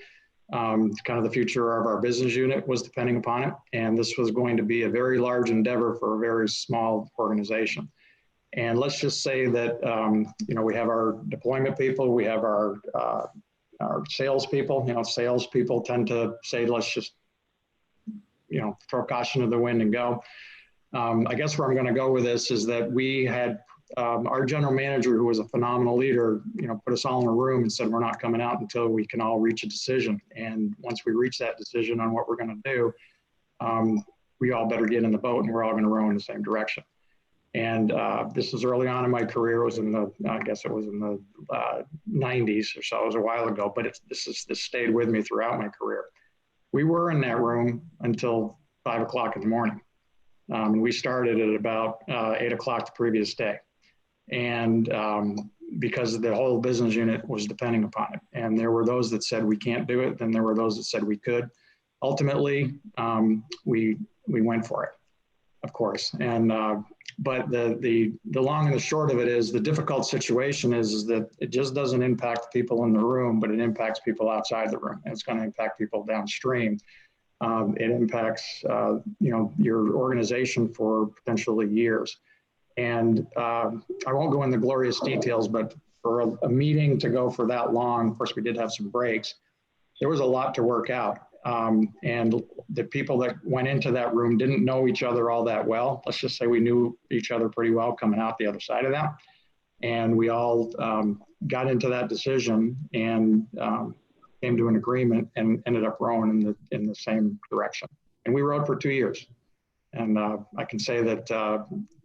Kind of the future of our business unit was depending upon it. And this was going to be a very large endeavor for a very small organization. And let's just say that, we have our deployment people, we have our salespeople. Salespeople tend to say, let's just, throw caution to the wind and go. I guess where I'm going to go with this is that we had our general manager, who was a phenomenal leader, put us all in a room and said, we're not coming out until we can all reach a decision. And once we reach that decision on what we're going to do, we all better get in the boat and we're all going to row in the same direction. And this was early on in my career. It was in the 90s or so. It was a while ago, but this stayed with me throughout my career. We were in that room until 5 o'clock in the morning. We started at about 8 o'clock the previous day. And because the whole business unit was depending upon it. And there were those that said we can't do it. Then there were those that said we could. Ultimately, we went for it, of course. And but the long and the short of it is, the difficult situation is that it just doesn't impact people in the room, but it impacts people outside the room. And it's going to impact people downstream. It impacts your organization for potentially years. And I won't go into glorious details, but for a meeting to go for that long, of course, we did have some breaks. There was a lot to work out. And the people that went into that room didn't know each other all that well. Let's just say we knew each other pretty well coming out the other side of that. And we all got into that decision and came to an agreement and ended up rowing in the same direction. And we rowed for 2 years. And I can say that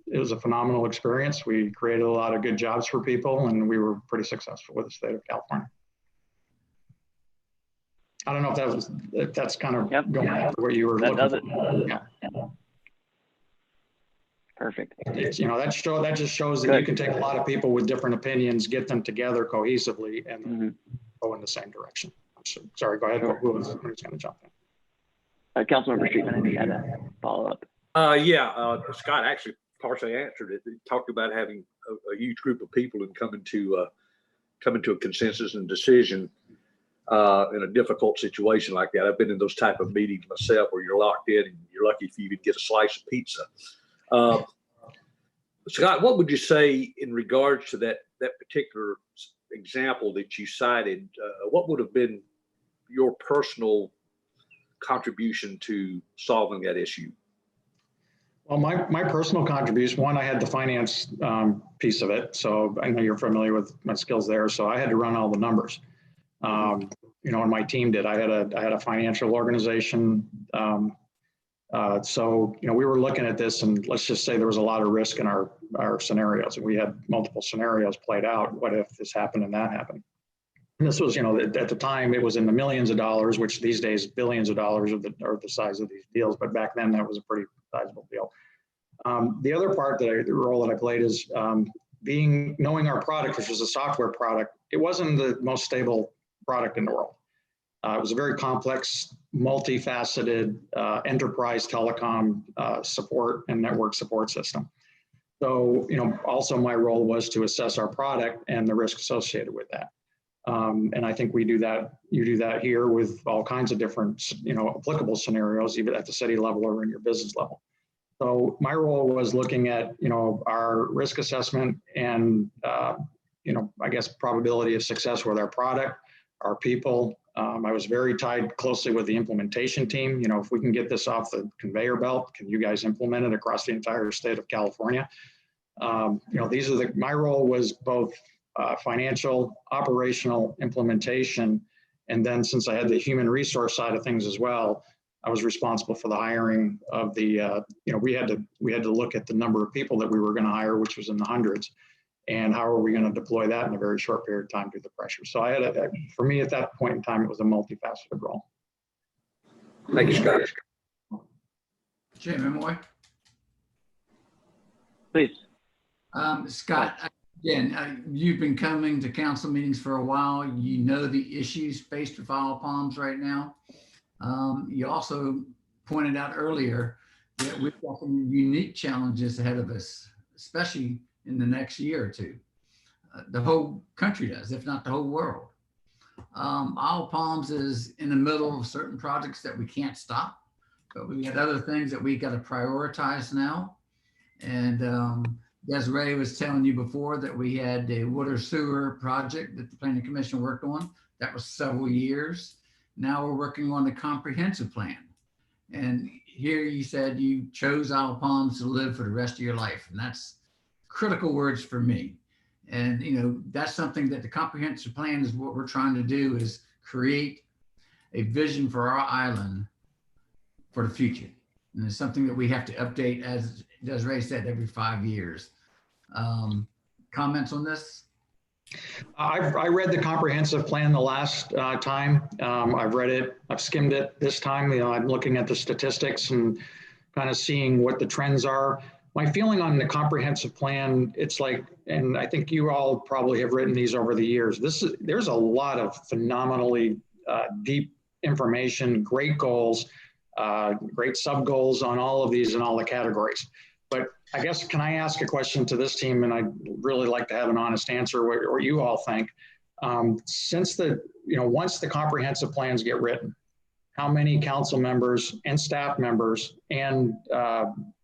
it was a phenomenal experience. We created a lot of good jobs for people, and we were pretty successful with the state of California. I don't know if that's kind of going after what you were looking for. Yeah. Perfect. That just shows that you can take a lot of people with different opinions, get them together cohesively, and go in the same direction. Sorry, go ahead. Sure. Who's going to jump in? Councilmember Streetman, I think you had a follow up. Scott actually partially answered it. He talked about having a huge group of people and coming to a consensus and decision in a difficult situation like that. I've been in those type of meetings myself where you're locked in and you're lucky if you even get a slice of pizza. Scott, what would you say in regards to that particular example that you cited? What would have been your personal contribution to solving that issue? Well, my personal contribution, one, I had the finance piece of it. So I know you're familiar with my skills there. So I had to run all the numbers. And my team did. I had a financial organization. So we were looking at this, and let's just say there was a lot of risk in our scenarios. We had multiple scenarios played out. What if this happened and that happened? And this was, at the time, it was in the millions of dollars, which these days billions of dollars are the size of these deals. But back then, that was a pretty sizable deal. The other part the role that I played is knowing our product, which was a software product. It wasn't the most stable product in the world. It was a very complex, multifaceted enterprise telecom support and network support system. So, also my role was to assess our product and the risk associated with that. And I think we do that, you do that here with all kinds of different, applicable scenarios, even at the city level or in your business level. So my role was looking at, our risk assessment and, I guess probability of success with our product, our people. I was very tied closely with the implementation team. If we can get this off the conveyor belt, can you guys implement it across the entire state of California? My role was both financial, operational, implementation, and then since I had the human resource side of things as well, I was responsible for the hiring of the, we had to look at the number of people that we were going to hire, which was in the hundreds, and how are we going to deploy that in a very short period of time through the pressure. So for me at that point in time, it was a multifaceted role. Thank you, Scott. Chairman Moy. Please. Scott, again, you've been coming to council meetings for a while. You know the issues faced with Isle of Palms right now. You also pointed out earlier that we've got some unique challenges ahead of us, especially in the next year or two. The whole country does, if not the whole world. Isle of Palms is in the middle of certain projects that we can't stop, but we got other things that we got to prioritize now. And Desiree was telling you before that we had a water sewer project that the Planning Commission worked on. That was several years. Now we're working on the comprehensive plan. And here you said you chose Isle of Palms to live for the rest of your life. And that's critical words for me. And, that's something that the comprehensive plan is what we're trying to do, is create a vision for our island for the future. And it's something that we have to update, as Desiree said, every 5 years. Comments on this? I read the comprehensive plan the last time. I've read it, I've skimmed it this time. I'm looking at the statistics and kind of seeing what the trends are. My feeling on the comprehensive plan, it's like, and I think you all probably have written these over the years, there's a lot of phenomenally deep information, great goals, great sub goals on all of these in all the categories. But I guess, can I ask a question to this team? And I'd really like to have an honest answer, what you all think. Since once the comprehensive plans get written, how many council members and staff members and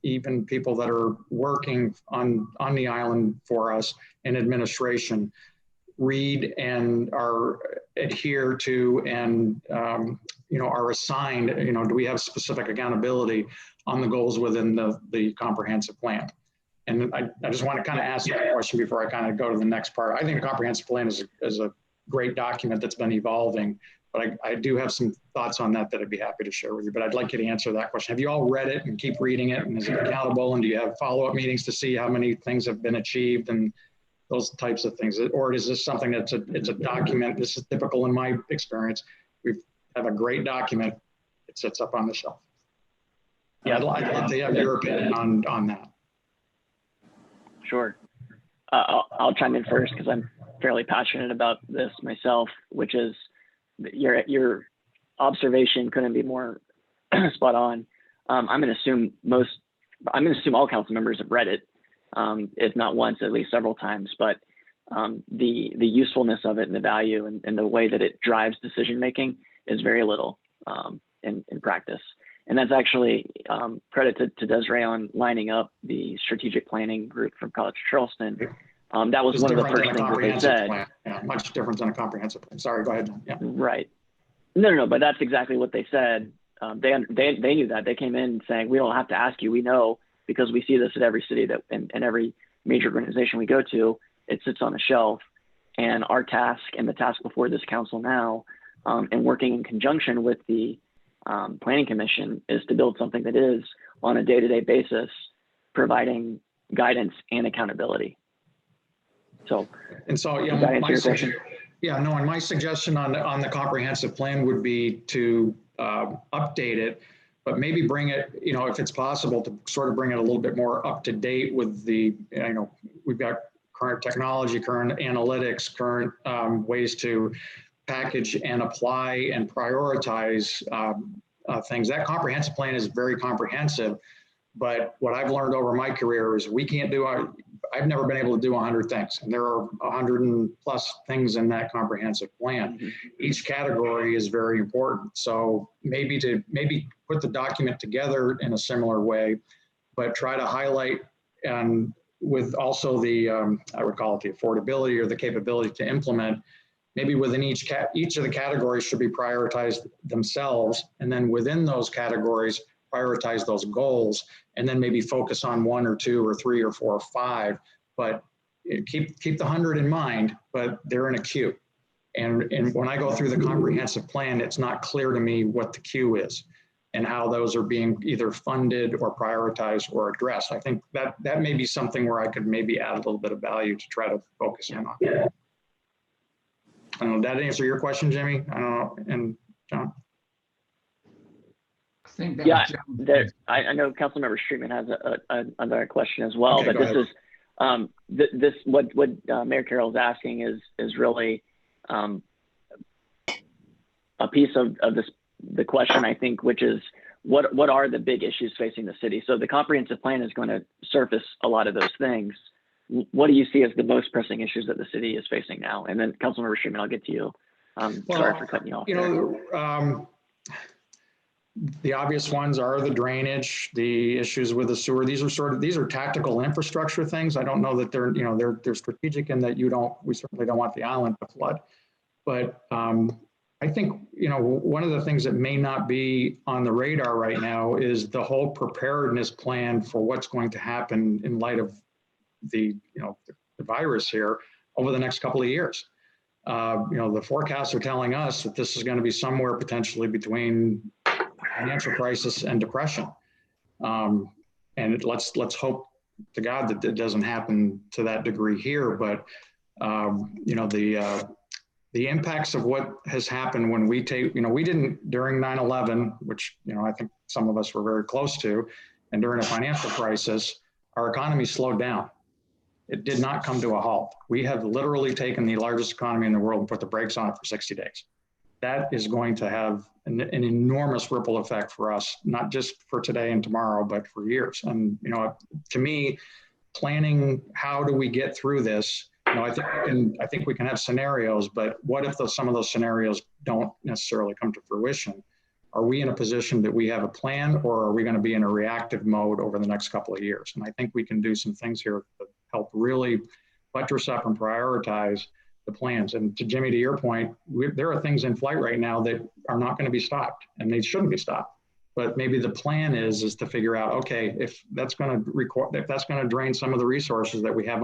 even people that are working on the island for us in administration read and adhere to and are assigned, do we have specific accountability on the goals within the comprehensive plan? And I just want to kind of ask that question before I kind of go to the next part. I think the comprehensive plan is a great document that's been evolving, but I do have some thoughts on that I'd be happy to share with you, but I'd like you to answer that question. Have you all read it and keep reading it, and is it accountable, and do you have follow-up meetings to see how many things have been achieved and those types of things? Or is this something it's a document? This is typical in my experience. We have a great document. It sits up on the shelf. Yeah, I'd like to have your opinion on that. Sure. I'll chime in first because I'm fairly passionate about this myself, which is your observation couldn't be more spot on. I'm going to assume all council members have read it, if not once, at least several times. But the usefulness of it and the value and the way that it drives decision making is very little in practice. And that's actually credit to Desiree on lining up the strategic planning group from College of Charleston. That was one of the first things that they said. Yeah, much different than a comprehensive plan. Sorry, go ahead. Yeah. Right. No, but that's exactly what they said. They knew that. They came in saying, we don't have to ask you. We know, because we see this at every city and every major organization we go to. It sits on the shelf. And our task, and the task before this council now, and working in conjunction with the Planning Commission, is to build something that is on a day-to-day basis providing guidance and accountability. So my suggestion on the comprehensive plan would be to update it, but maybe bring it, if it's possible, to sort of bring it a little bit more up to date with the, we've got current technology, current analytics, current ways to package and apply and prioritize things. That comprehensive plan is very comprehensive, but what I've learned over my career is we can't do I've never been able to do 100 things, and there are 100 and plus things in that comprehensive plan. Each category is very important. So maybe put the document together in a similar way, but try to highlight, and with also the, I would call it the affordability or the capability to implement, maybe within each of the categories should be prioritized themselves. And then within those categories, prioritize those goals, and then maybe focus on 1 or 2 or 3 or 4 or 5, but keep the 100 in mind, but they're in a queue. And when I go through the comprehensive plan, it's not clear to me what the queue is and how those are being either funded or prioritized or addressed. I think that may be something where I could maybe add a little bit of value to try to focus in on. I don't know, did that answer your question, Jimmy? I don't know, and John? I think that Yeah, was I know Councilmember Streetman has another question as well, Okay, but this is what Mayor Carroll is asking is really a piece of the question, I think, which is what are the big issues facing the city? So the comprehensive plan is going to surface a lot of those things. What do you see as the most pressing issues that the city is facing now? And then Councilmember Streetman, I'll get to you. Sorry for cutting you off. The obvious ones are the drainage, the issues with the sewer. These are tactical infrastructure things. I don't know that they're strategic in that we certainly don't want the island to flood. But I think, one of the things that may not be on the radar right now is the whole preparedness plan for what's going to happen in light of the virus here over the next couple of years. The forecasts are telling us that this is going to be somewhere potentially between financial crisis and depression. And let's hope to God that it doesn't happen to that degree here. But the impacts of what has happened when we didn't during 9/11, which I think some of us were very close to, and during a financial crisis, our economy slowed down. It did not come to a halt. We have literally taken the largest economy in the world and put the brakes on it for 60 days. That is going to have an enormous ripple effect for us, not just for today and tomorrow, but for years. And, to me, planning how do we get through this, I think we can have scenarios, but what if some of those scenarios don't necessarily come to fruition? Are we in a position that we have a plan, or are we going to be in a reactive mode over the next couple of years? And I think we can do some things here to help really buttress up and prioritize the plans. And to Jimmy, to your point, there are things in flight right now that are not going to be stopped, and they shouldn't be stopped. But maybe the plan is to figure out, okay, if that's going to drain some of the resources that we have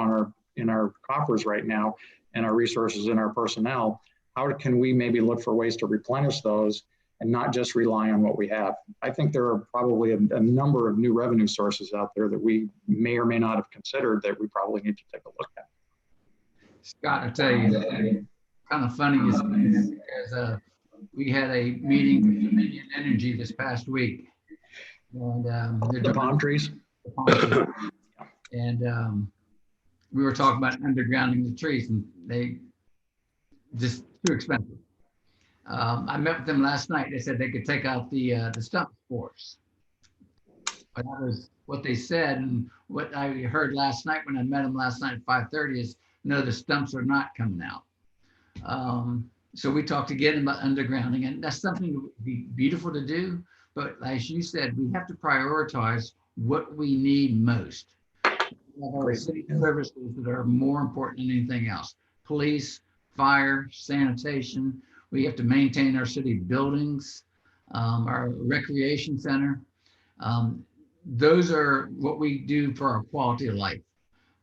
in our coffers right now, and our resources in our personnel, how can we maybe look for ways to replenish those and not just rely on what we have? I think there are probably a number of new revenue sources out there that we may or may not have considered that we probably need to take a look at. Scott, I tell you, kind of funny is we had a meeting with Dominion Energy this past week, and the palm trees. And we were talking about undergrounding the trees, and they just too expensive. I met with them last night. They said they could take out the stump for us. But that was what they said, and what I heard last night when I met them last night at 5:30 is, no, the stumps are not coming out. So we talked again about undergrounding, and that's something that would be beautiful to do. But as you said, we have to prioritize what we need most. We have our city services that are more important than anything else. Police, fire, sanitation. We have to maintain our city buildings, our recreation center. Those are what we do for our quality of life.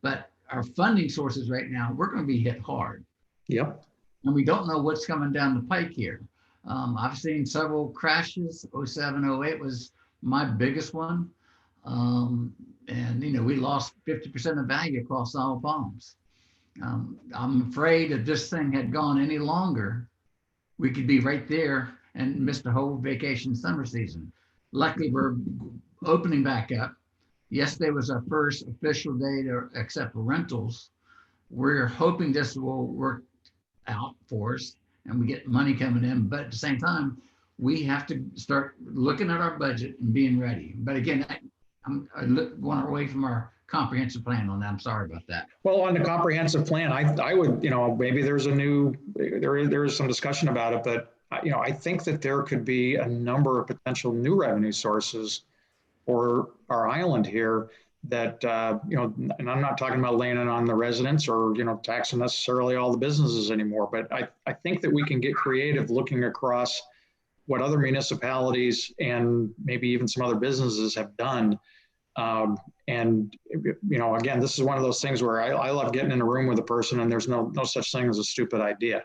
But our funding sources right now, we're going to be hit hard. Yep. And we don't know what's coming down the pike here. I've seen several crashes. 07, 08 was my biggest one. And we lost 50% of value across all palms. I'm afraid if this thing had gone any longer, we could be right there and miss the whole vacation summer season. Luckily, we're opening back up. Yesterday was our first official day to accept rentals. We're hoping this will work out for us and we get money coming in. But at the same time, we have to start looking at our budget and being ready. But again, I'm going away from our comprehensive plan on that. I'm sorry about that. Well, on the comprehensive plan, I would, maybe there's there is some discussion about it, but I think that there could be a number of potential new revenue sources for our island here that, and I'm not talking about laying it on the residents or, taxing necessarily all the businesses anymore, but I think that we can get creative looking across what other municipalities and maybe even some other businesses have done. And, again, this is one of those things where I love getting in a room with a person and there's no such thing as a stupid idea.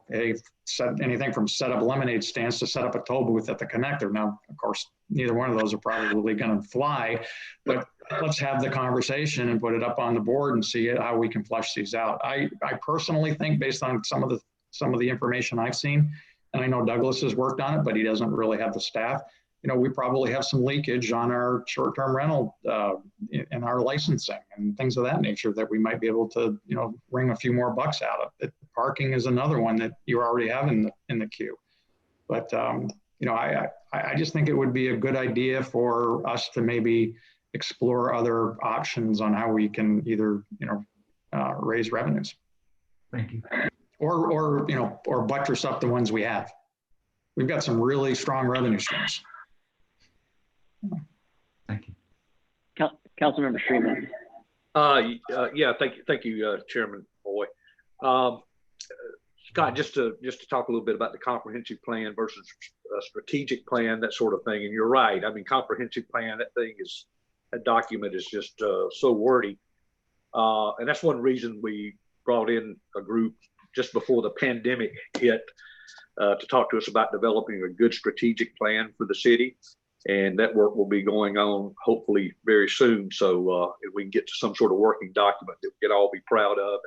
They said anything from set up lemonade stands to set up a toll booth at the connector. Now, of course, neither one of those are probably going to fly, but let's have the conversation and put it up on the board and see how we can flesh these out. I personally think, based on some of the information I've seen, and I know Douglas has worked on it, but he doesn't really have the staff. We probably have some leakage on our short-term rental and our licensing and things of that nature that we might be able to, wring a few more bucks out of. Parking is another one that you already have in the queue. But, I just think it would be a good idea for us to maybe explore other options on how we can either, raise revenues. Thank you. Or buttress up the ones we have. We've got some really strong revenue streams. Thank you. Councilmember Streetman. Yeah, thank you, Chairman Boy. Scott, just to talk a little bit about the comprehensive plan versus a strategic plan, that sort of thing. And you're right. I mean, comprehensive plan, that document is just so wordy. And that's one reason we brought in a group just before the pandemic hit to talk to us about developing a good strategic plan for the city. And that work will be going on hopefully very soon. So if we can get to some sort of working document that we can all be proud of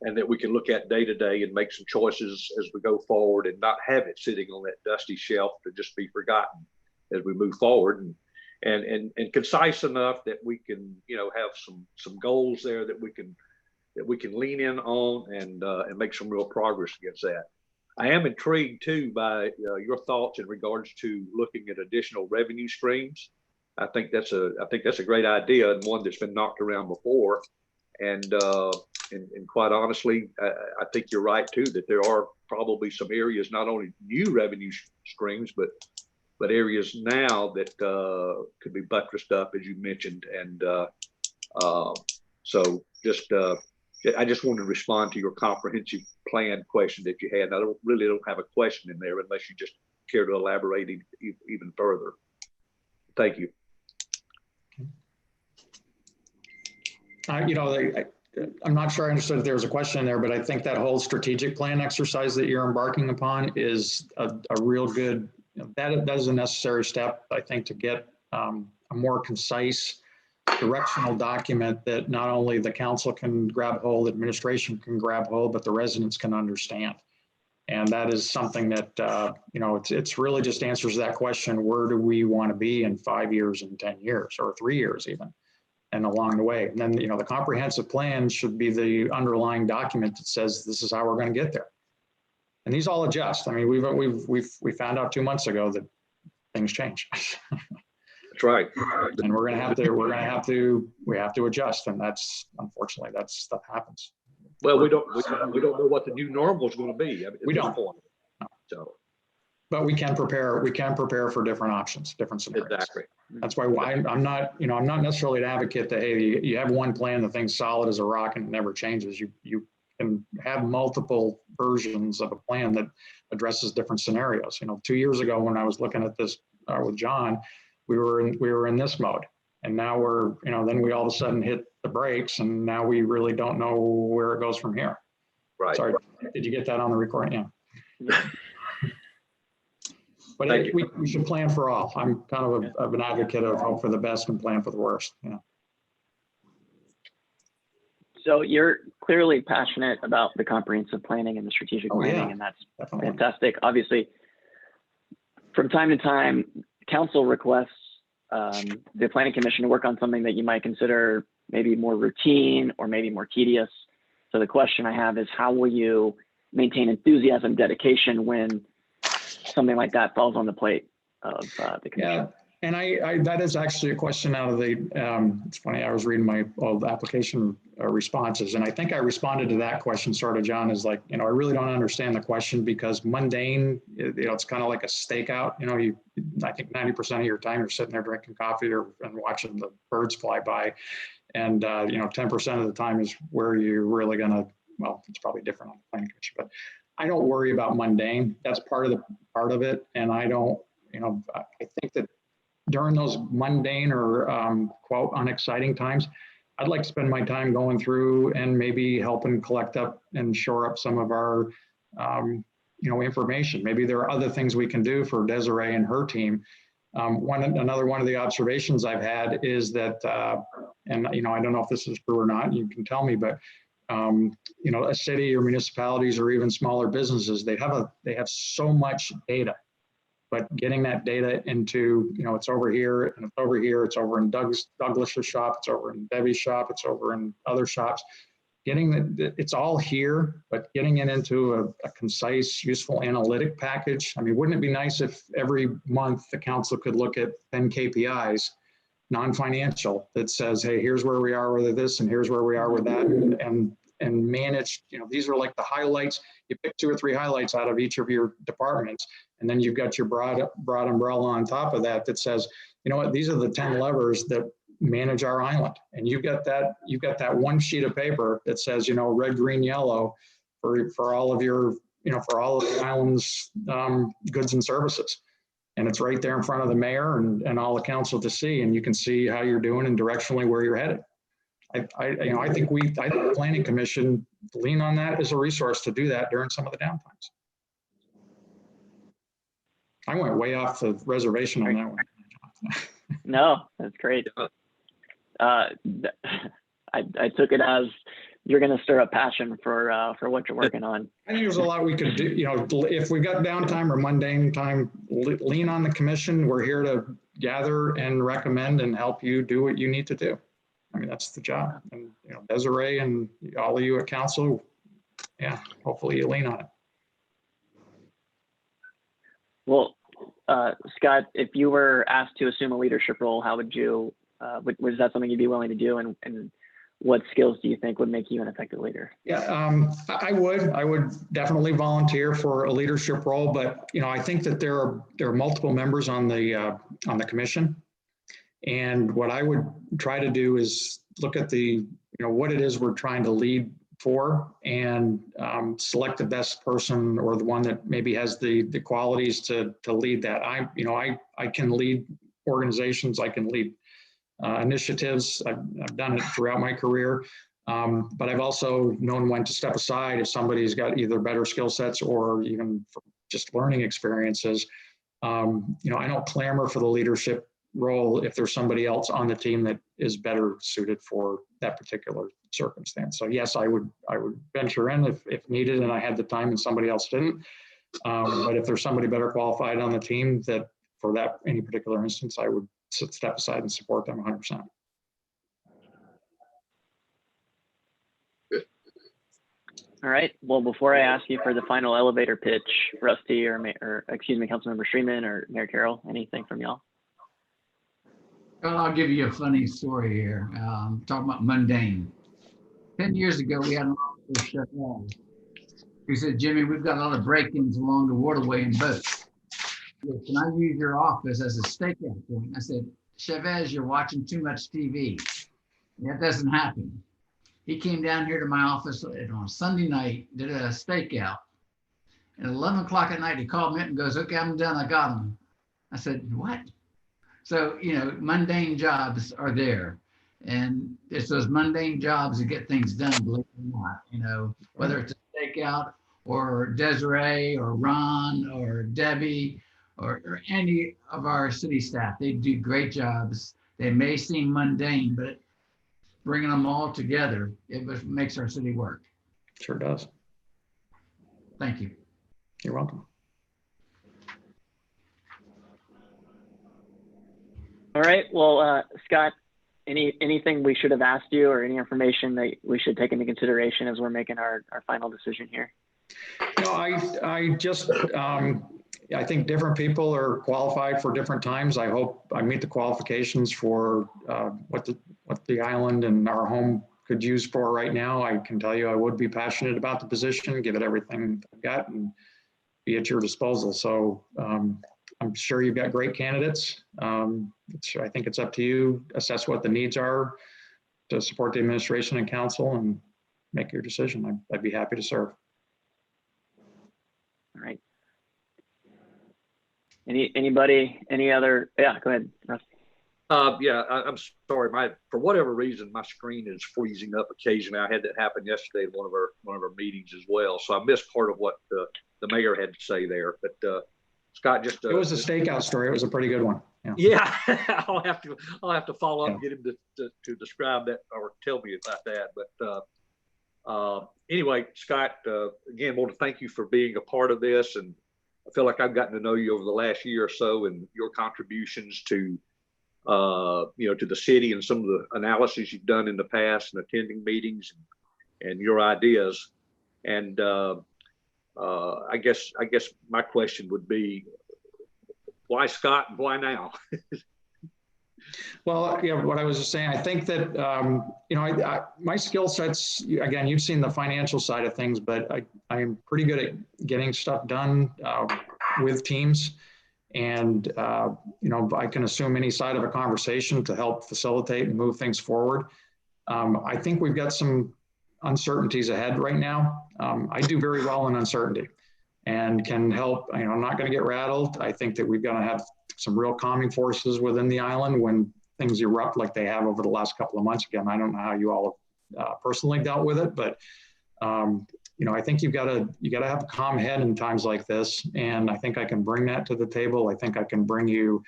and that we can look at day to day and make some choices as we go forward and not have it sitting on that dusty shelf to just be forgotten as we move forward and concise enough that we can, have some goals there that we can lean in on and make some real progress against that. I am intrigued too by your thoughts in regards to looking at additional revenue streams. I think that's a great idea and one that's been knocked around before. And quite honestly, I think you're right too that there are probably some areas, not only new revenue streams, but areas now that could be buttressed up, as you mentioned. And so I just wanted to respond to your comprehensive plan question that you had. I don't have a question in there unless you just care to elaborate even further. Thank you. I'm not sure I understood if there was a question there, but I think that whole strategic plan exercise that you're embarking upon is a real good, that is a necessary step, I think, to get a more concise directional document that not only the council can grab hold, administration can grab hold, but the residents can understand. And that is something that, it's really just answers that question, where do we want to be in 5 years and 10 years or 3 years even, and along the way. And then, the comprehensive plan should be the underlying document that says this is how we're going to get there. And these all adjust. I mean, we found out 2 months ago that things change. That's right. And we have to adjust. And unfortunately, that stuff happens. Well, we don't know what the new normal is going to be. We don't. So, but we can prepare for different options, different scenarios. Exactly. That's why I'm not necessarily an advocate that, hey, you have one plan, the thing's solid as a rock and it never changes. You can have multiple versions of a plan that addresses different scenarios. 2 years ago when I was looking at this with John, we were in this mode, and now we're, then we all of a sudden hit the brakes, and now we really don't know where it goes from here. Right. Sorry, did you get that on the recording? Yeah. But we should plan for all. I'm kind of an advocate of hope for the best and plan for the worst. So you're clearly passionate about the comprehensive planning and the strategic planning, and that's definitely fantastic. Obviously, from time to time, council requests the planning commission to work on something that you might consider maybe more routine or maybe more tedious. So the question I have is, how will you maintain enthusiasm, dedication when something like that falls on the plate of the commission? And that is actually a question out of the, it's funny, I was reading my old application responses, and I think I responded to that question sort of, John, is like, I really don't understand the question, because mundane, it's kind of like a stakeout. I think 90% of your time you're sitting there drinking coffee and watching the birds fly by. And, 10% of the time is where you're really gonna, well, it's probably different on the planning commission, but I don't worry about mundane. That's part of it. And I don't, I think that during those mundane or quote unexciting times, I'd like to spend my time going through and maybe helping collect up and shore up some of our information. Maybe there are other things we can do for Desiree and her team. Another one of the observations I've had is that, and I don't know if this is true or not, you can tell me, but a city or municipalities or even smaller businesses, they have so much data. But getting that data into, it's over here and it's over here, it's over in Douglas's shop, it's over in Debbie's shop, it's over in other shops. It's all here, but getting it into a concise, useful analytic package. I mean, wouldn't it be nice if every month the council could look at 10 KPIs, non-financial, that says, hey, here's where we are with this and here's where we are with that, and manage, these are like the highlights. You pick 2 or 3 highlights out of each of your departments, and then you've got your broad umbrella on top of that says, these are the 10 levers that manage our island. And you've got that one sheet of paper that says, red, green, yellow for all of your, for all of the island's goods and services. And it's right there in front of the mayor and all the council to see, and you can see how you're doing and directionally where you're headed. I think the Planning Commission lean on that as a resource to do that during some of the downtimes. I went way off the reservation on that one. No, that's great. I took it as you're going to stir up passion for what you're working on. I think there's a lot we could do. If we got downtime or mundane time, lean on the commission. We're here to gather and recommend and help you do what you need to do. I mean, that's the job. And Desiree and all of you at council, yeah, hopefully you lean on it. Well, Scott, if you were asked to assume a leadership role, how would you, was that something you'd be willing to do? And what skills do you think would make you an effective leader? Yeah, I would definitely volunteer for a leadership role, but I think that there are multiple members on the commission, and what I would try to do is look at what it is we're trying to lead for, and select the best person or the one that maybe has the qualities to lead that. I can lead organizations, I can lead initiatives. I've done it throughout my career, but I've also known when to step aside if somebody's got either better skill sets or even just learning experiences. I don't clamor for the leadership role if there's somebody else on the team that is better suited for that particular circumstance. So yes, I would venture in if needed and I had the time and somebody else didn't. But if there's somebody better qualified on the team that for that any particular instance, I would step aside and support them 100%. All right. Well, before I ask you for the final elevator pitch, Rusty or excuse me, Councilmember Streeman or Mayor Carroll, anything from y'all? Well, I'll give you a funny story here. Talking about mundane. 10 years ago, we had an officer shut down. He said, Jimmy, we've got a lot of break-ins along the waterway and boats. Can I use your office as a stakeout point? I said, Chavez, you're watching too much TV. That doesn't happen. He came down here to my office on Sunday night, did a stakeout. At 11 o'clock at night, he called me up and goes, okay, I'm done, I got him. I said, what? So, mundane jobs are there. And it's those mundane jobs that get things done, believe it or not, whether it's a stakeout or Desiree or Ron or Debbie or any of our city staff. They do great jobs. They may seem mundane, but bringing them all together, it makes our city work. Sure does. Thank you. You're welcome. All right. Well, Scott, anything we should have asked you or any information that we should take into consideration as we're making our final decision here? No, I just, I think different people are qualified for different times. I hope I meet the qualifications for what the island and our home could use for right now. I can tell you I would be passionate about the position, give it everything I've got, and be at your disposal. So I'm sure you've got great candidates. I think it's up to you, assess what the needs are to support the administration and council and make your decision. I'd be happy to serve. All right. Anybody, any other? Yeah, go ahead, Russ. Yeah, I'm sorry. For whatever reason, my screen is freezing up occasionally. I had that happen yesterday in one of our meetings as well. So I missed part of what the mayor had to say there. But Scott, just it was a stakeout story. It was a pretty good one. Yeah. I'll have to follow up and get him to describe that or tell me about that. But anyway, Scott, again, want to thank you for being a part of this, and I feel like I've gotten to know you over the last year or so, and your contributions to to the city and some of the analysis you've done in the past and attending meetings and your ideas. And I guess my question would be, why Scott and why now? Well, what I was just saying, I think that, my skill sets, again, you've seen the financial side of things, but I am pretty good at getting stuff done with teams. And, I can assume any side of a conversation to help facilitate and move things forward. I think we've got some uncertainties ahead right now. I do very well in uncertainty and can help. I'm not going to get rattled. I think that we've got to have some real calming forces within the island when things erupt like they have over the last couple of months. Again, I don't know how you all have personally dealt with it, but I think you got to have a calm head in times like this, and I think I can bring that to the table. I think I can bring you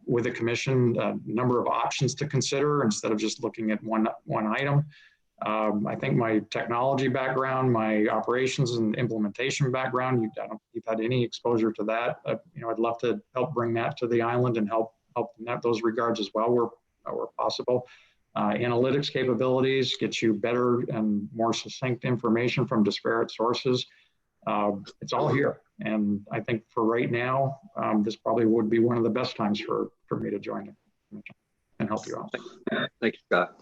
with a commission a number of options to consider instead of just looking at one item. I think my technology background, my operations and implementation background, you've had any exposure to that. I'd love to help bring that to the island and help in those regards as well where possible. Analytics capabilities get you better and more succinct information from disparate sources. It's all here. And I think for right now, this probably would be one of the best times for me to join and help you out. Thank you, Scott.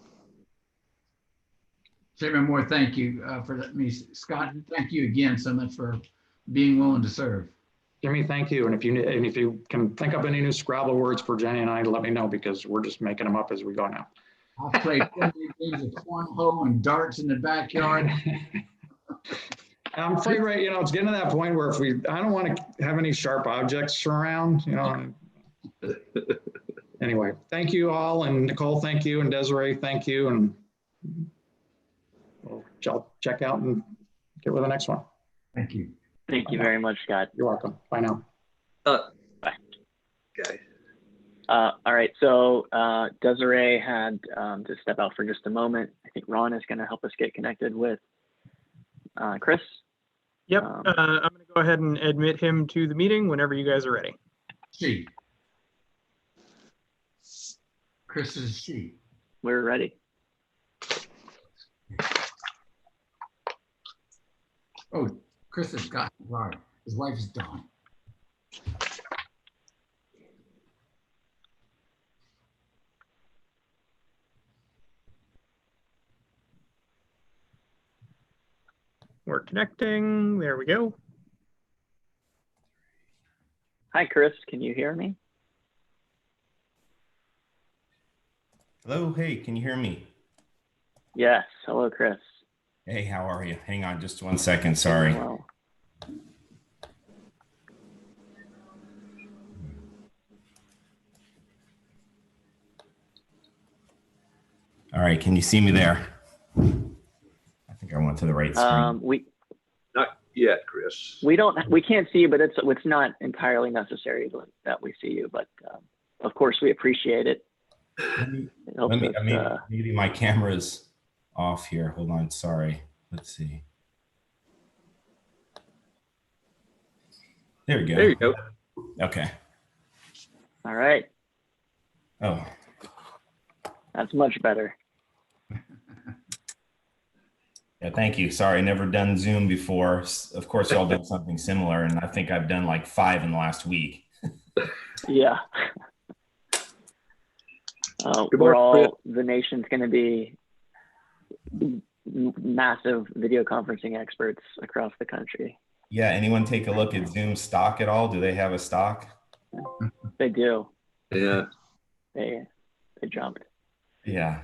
Chairman Moore, thank you for letting me. Scott, thank you again so much for being willing to serve. Jimmy, thank you. And if you can think up any new Scrabble words for Jenny and I, let me know, because we're just making them up as we go now. I've played games of cornhole and darts in the backyard. I'm afraid, right, it's getting to that point where I don't want to have any sharp objects around, Anyway, thank you all. And Nicole, thank you. And Desiree, thank you. And I'll check out and get with the next one. Thank you. Thank you very much, Scott. You're welcome. Bye now. Bye. Okay. All right. So Desiree had to step out for just a moment. I think Ron is going to help us get connected with Chris. Yep. I'm going to go ahead and admit him to the meeting whenever you guys are ready. She. Chris is she. We're ready. Oh, Chris has got right. His wife is Dawn. We're connecting. There we go. Hi, Chris. Can you hear me? Hello. Hey, can you hear me? Yes. Hello, Chris. Hey, how are you? Hang on just 1 second. Sorry. Well, All right. Can you see me there? I think I went to the right screen. Not yet, Chris. We can't see you, but it's not entirely necessary that we see you. But of course, we appreciate it. Maybe my camera's off here. Hold on. Sorry. Let's see. There we go. There you go. Okay. All right. Oh, That's much better. Yeah, thank you. Sorry, never done Zoom before. Of course, y'all done something similar, and I think I've done like 5 in the last week. Yeah. Good We're morning, all, the nation's going to be massive video conferencing experts across the country. Yeah, anyone take a look at Zoom stock at all? Do they have a stock? They do. Yeah. They jumped. Yeah.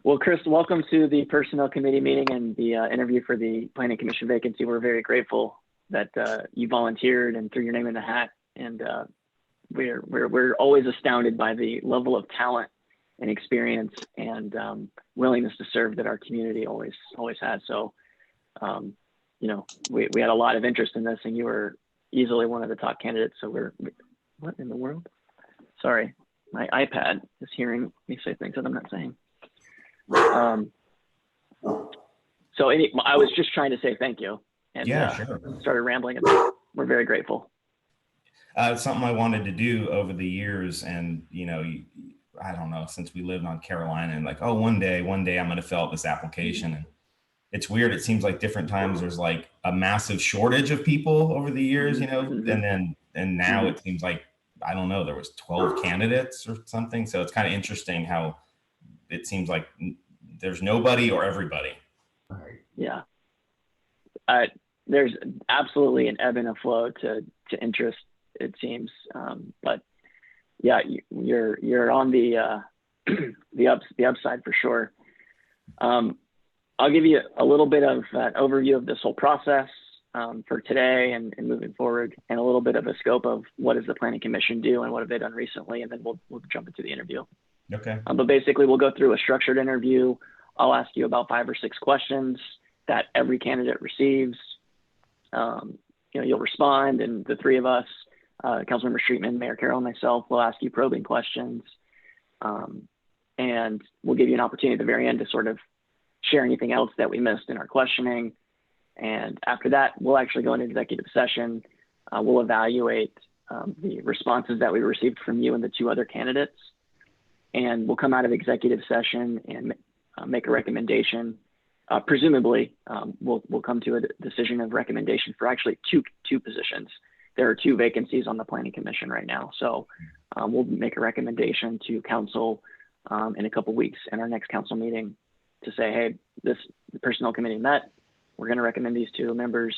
Well, Chris, welcome to the Personnel Committee meeting and the interview for the Planning Commission vacancy. We're very grateful that you volunteered and threw your name in the hat. And we're always astounded by the level of talent and experience and willingness to serve that our community always has. So, you know, we had a lot of interest in this, and you were easily one of the top candidates. So what in the world? Sorry, my iPad is hearing me say things that I'm not saying. So I was just trying to say thank you, and Yeah, sure. started rambling a bit. We're very grateful. It's something I wanted to do over the years, and you know, I don't know, since we lived on Carolina, and like, oh, one day I'm going to fill out this application. And it's weird. It seems like different times there's like a massive shortage of people over the years, you know, and now it seems like, I don't know, there was 12 candidates or something. So it's kind of interesting how it seems like there's nobody or everybody. Yeah. There's absolutely an ebb and a flow to interest, it seems. But yeah, you're on the upside for sure. I'll give you a little bit of an overview of this whole process for today and moving forward, and a little bit of a scope of what does the Planning Commission do and what have they done recently, and then we'll jump into the interview. Okay. But basically, we'll go through a structured interview. I'll ask you about 5 or 6 questions that every candidate receives. You know, you'll respond, and the 3 of us, Councilmember Streetman, Mayor Carroll, and myself, will ask you probing questions. And we'll give you an opportunity at the very end to sort of share anything else that we missed in our questioning. And after that, we'll actually go into executive session. We'll evaluate the responses that we received from you and the 2 other candidates. And we'll come out of executive session and make a recommendation. Presumably, we'll come to a decision of recommendation for actually two positions. There are 2 vacancies on the Planning Commission right now. So we'll make a recommendation to council in a couple weeks in our next council meeting to say, hey, the Personnel Committee met. We're going to recommend these 2 members.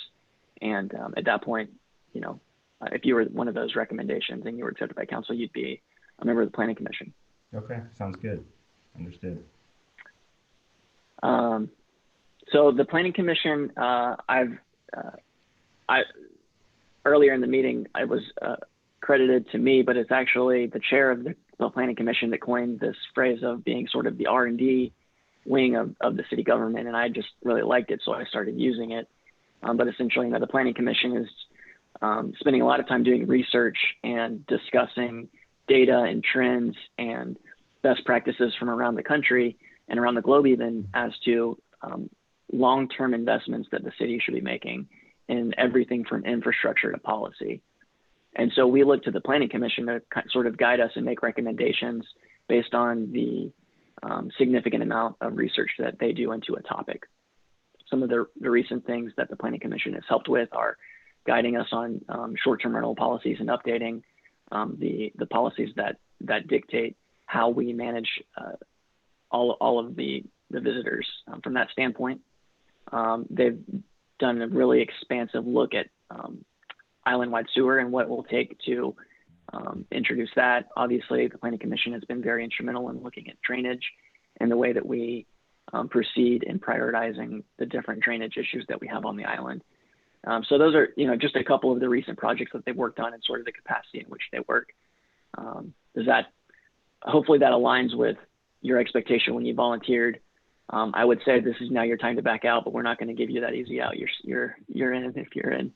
And at that point, you know, if you were one of those recommendations and you were accepted by council, you'd be a member of the Planning Commission. Okay, sounds good. Understood. So the Planning Commission, earlier in the meeting, I was credited to me, but it's actually the chair of the Planning Commission that coined this phrase of being sort of the R&D wing of the city government, and I just really liked it, so I started using it. But essentially, you know, the Planning Commission is spending a lot of time doing research and discussing data and trends and best practices from around the country and around the globe even as to long-term investments that the city should be making in everything from infrastructure to policy. And so we look to the Planning Commission to sort of guide us and make recommendations based on the significant amount of research that they do into a topic. Some of the recent things that the Planning Commission has helped with are guiding us on short-term rental policies and updating the policies that dictate how we manage all of the visitors from that standpoint. They've done a really expansive look at island-wide sewer and what it will take to introduce that. Obviously, the Planning Commission has been very instrumental in looking at drainage and the way that we proceed in prioritizing the different drainage issues that we have on the island. So those are, you know, just a couple of the recent projects that they've worked on and sort of the capacity in which they work. Hopefully that aligns with your expectation when you volunteered. I would say this is now your time to back out, but we're not going to give you that easy out. You're in if you're in.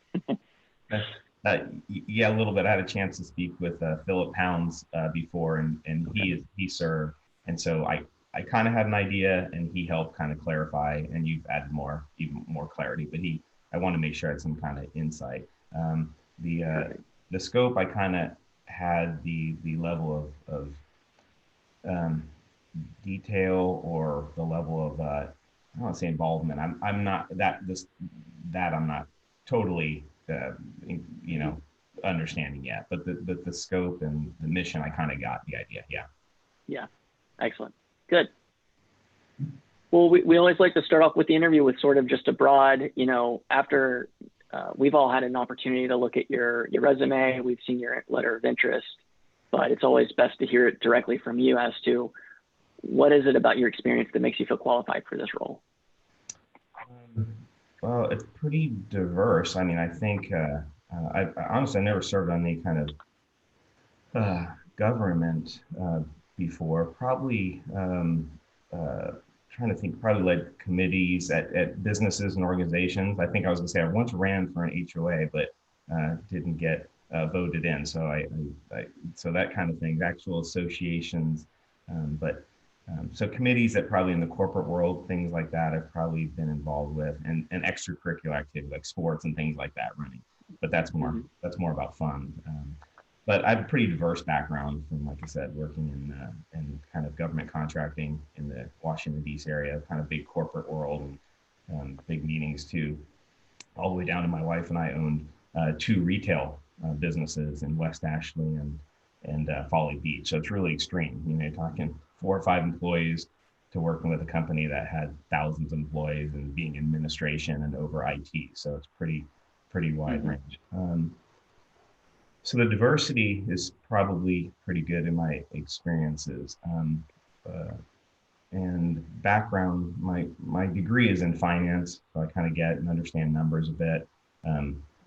Yeah, a little bit. I had a chance to speak with Philip Pounds before, and he served, and so I kind of had an idea, and he helped kind of clarify, and you've added even more clarity. But I want to make sure I had some kind of insight. The scope, I kind of had the level of detail or the level of I don't want to say involvement. I'm not that I'm not totally you know, understanding yet, but the scope and the mission, I kind of got the idea. Yeah. Yeah. Excellent. Good. Well, we always like to start off with the interview with sort of just a broad, you know, after we've all had an opportunity to look at your resume, we've seen your letter of interest, but it's always best to hear it directly from you as to what is it about your experience that makes you feel qualified for this role? Well, it's pretty diverse. I mean, I think I honestly I never served on any kind of government before. Probably trying to think. Probably led committees at businesses and organizations. I think I was going to say I once ran for an HOA, but didn't get voted in. So so that kind of thing. Actual associations, but. So committees that probably in the corporate world, things like that, I've probably been involved with, and extracurricular activity like sports and things like that running. But that's more about fun. But I have a pretty diverse background from, like I said, working in kind of government contracting in the Washington D.C. area, kind of big corporate world, and big meetings too, all the way down to my wife and I owned 2 retail businesses in West Ashley and Folly Beach. So it's really extreme. You know, you're talking 4 or 5 employees to working with a company that had thousands of employees and being in administration and over IT. So it's pretty wide range. So the diversity is probably pretty good in my experiences. And background, my degree is in finance, so I kind of get and understand numbers a bit.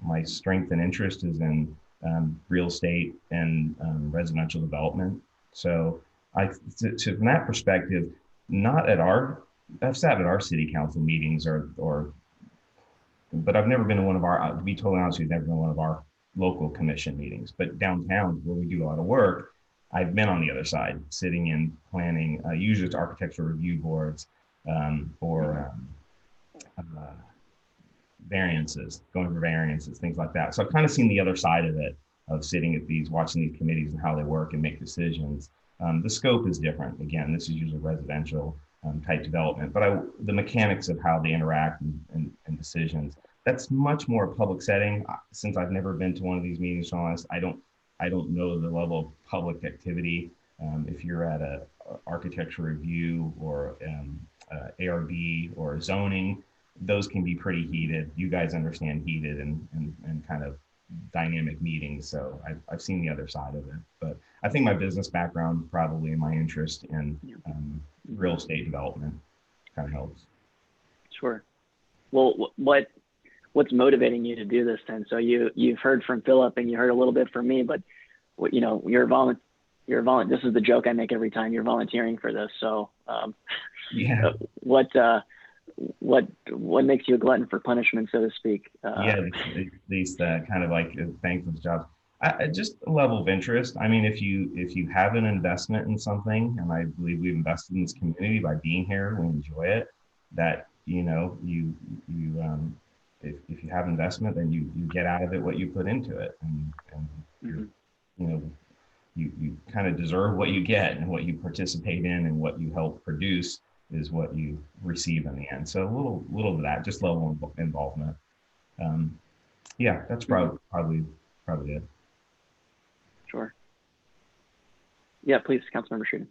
My strength and interest is in real estate and residential development. So from that perspective, I've sat at our city council meetings but I've never been to one of our, to be totally honest with you, never been to one of our local commission meetings. But downtown, where we do a lot of work, I've been on the other side, sitting in planning, usually it's architectural review boards or variances, going for variances, things like that. So I've kind of seen the other side of it, of sitting at watching these committees and how they work and make decisions. The scope is different. Again, this is usually residential type development, but the mechanics of how they interact and decisions, that's much more a public setting. Since I've never been to one of these meetings, to be honest, I don't know the level of public activity. If you're at a architecture review or ARB or zoning, those can be pretty heated. You guys understand heated and kind of dynamic meetings. So I've seen the other side of it, but I think my business background, probably my interest in real estate development kind of helps. Sure. Well, what's motivating you to do this then? So you've heard from Philip and you heard a little bit from me, but you know, this is the joke I make every time, you're volunteering for this. So yeah. What makes you a glutton for punishment, so to speak? These kind of like thankless jobs. Just a level of interest. I mean, if you have an investment in something, and I believe we've invested in this community by being here, we enjoy it. That you know, if you have investment, then you get out of it what you put into it, and you know, you kind of deserve what you get, and what you participate in, and what you help produce is what you receive in the end. So a little of that, just level of involvement. Yeah, that's probably it. Sure. Yeah, please, Councilmember Shooten.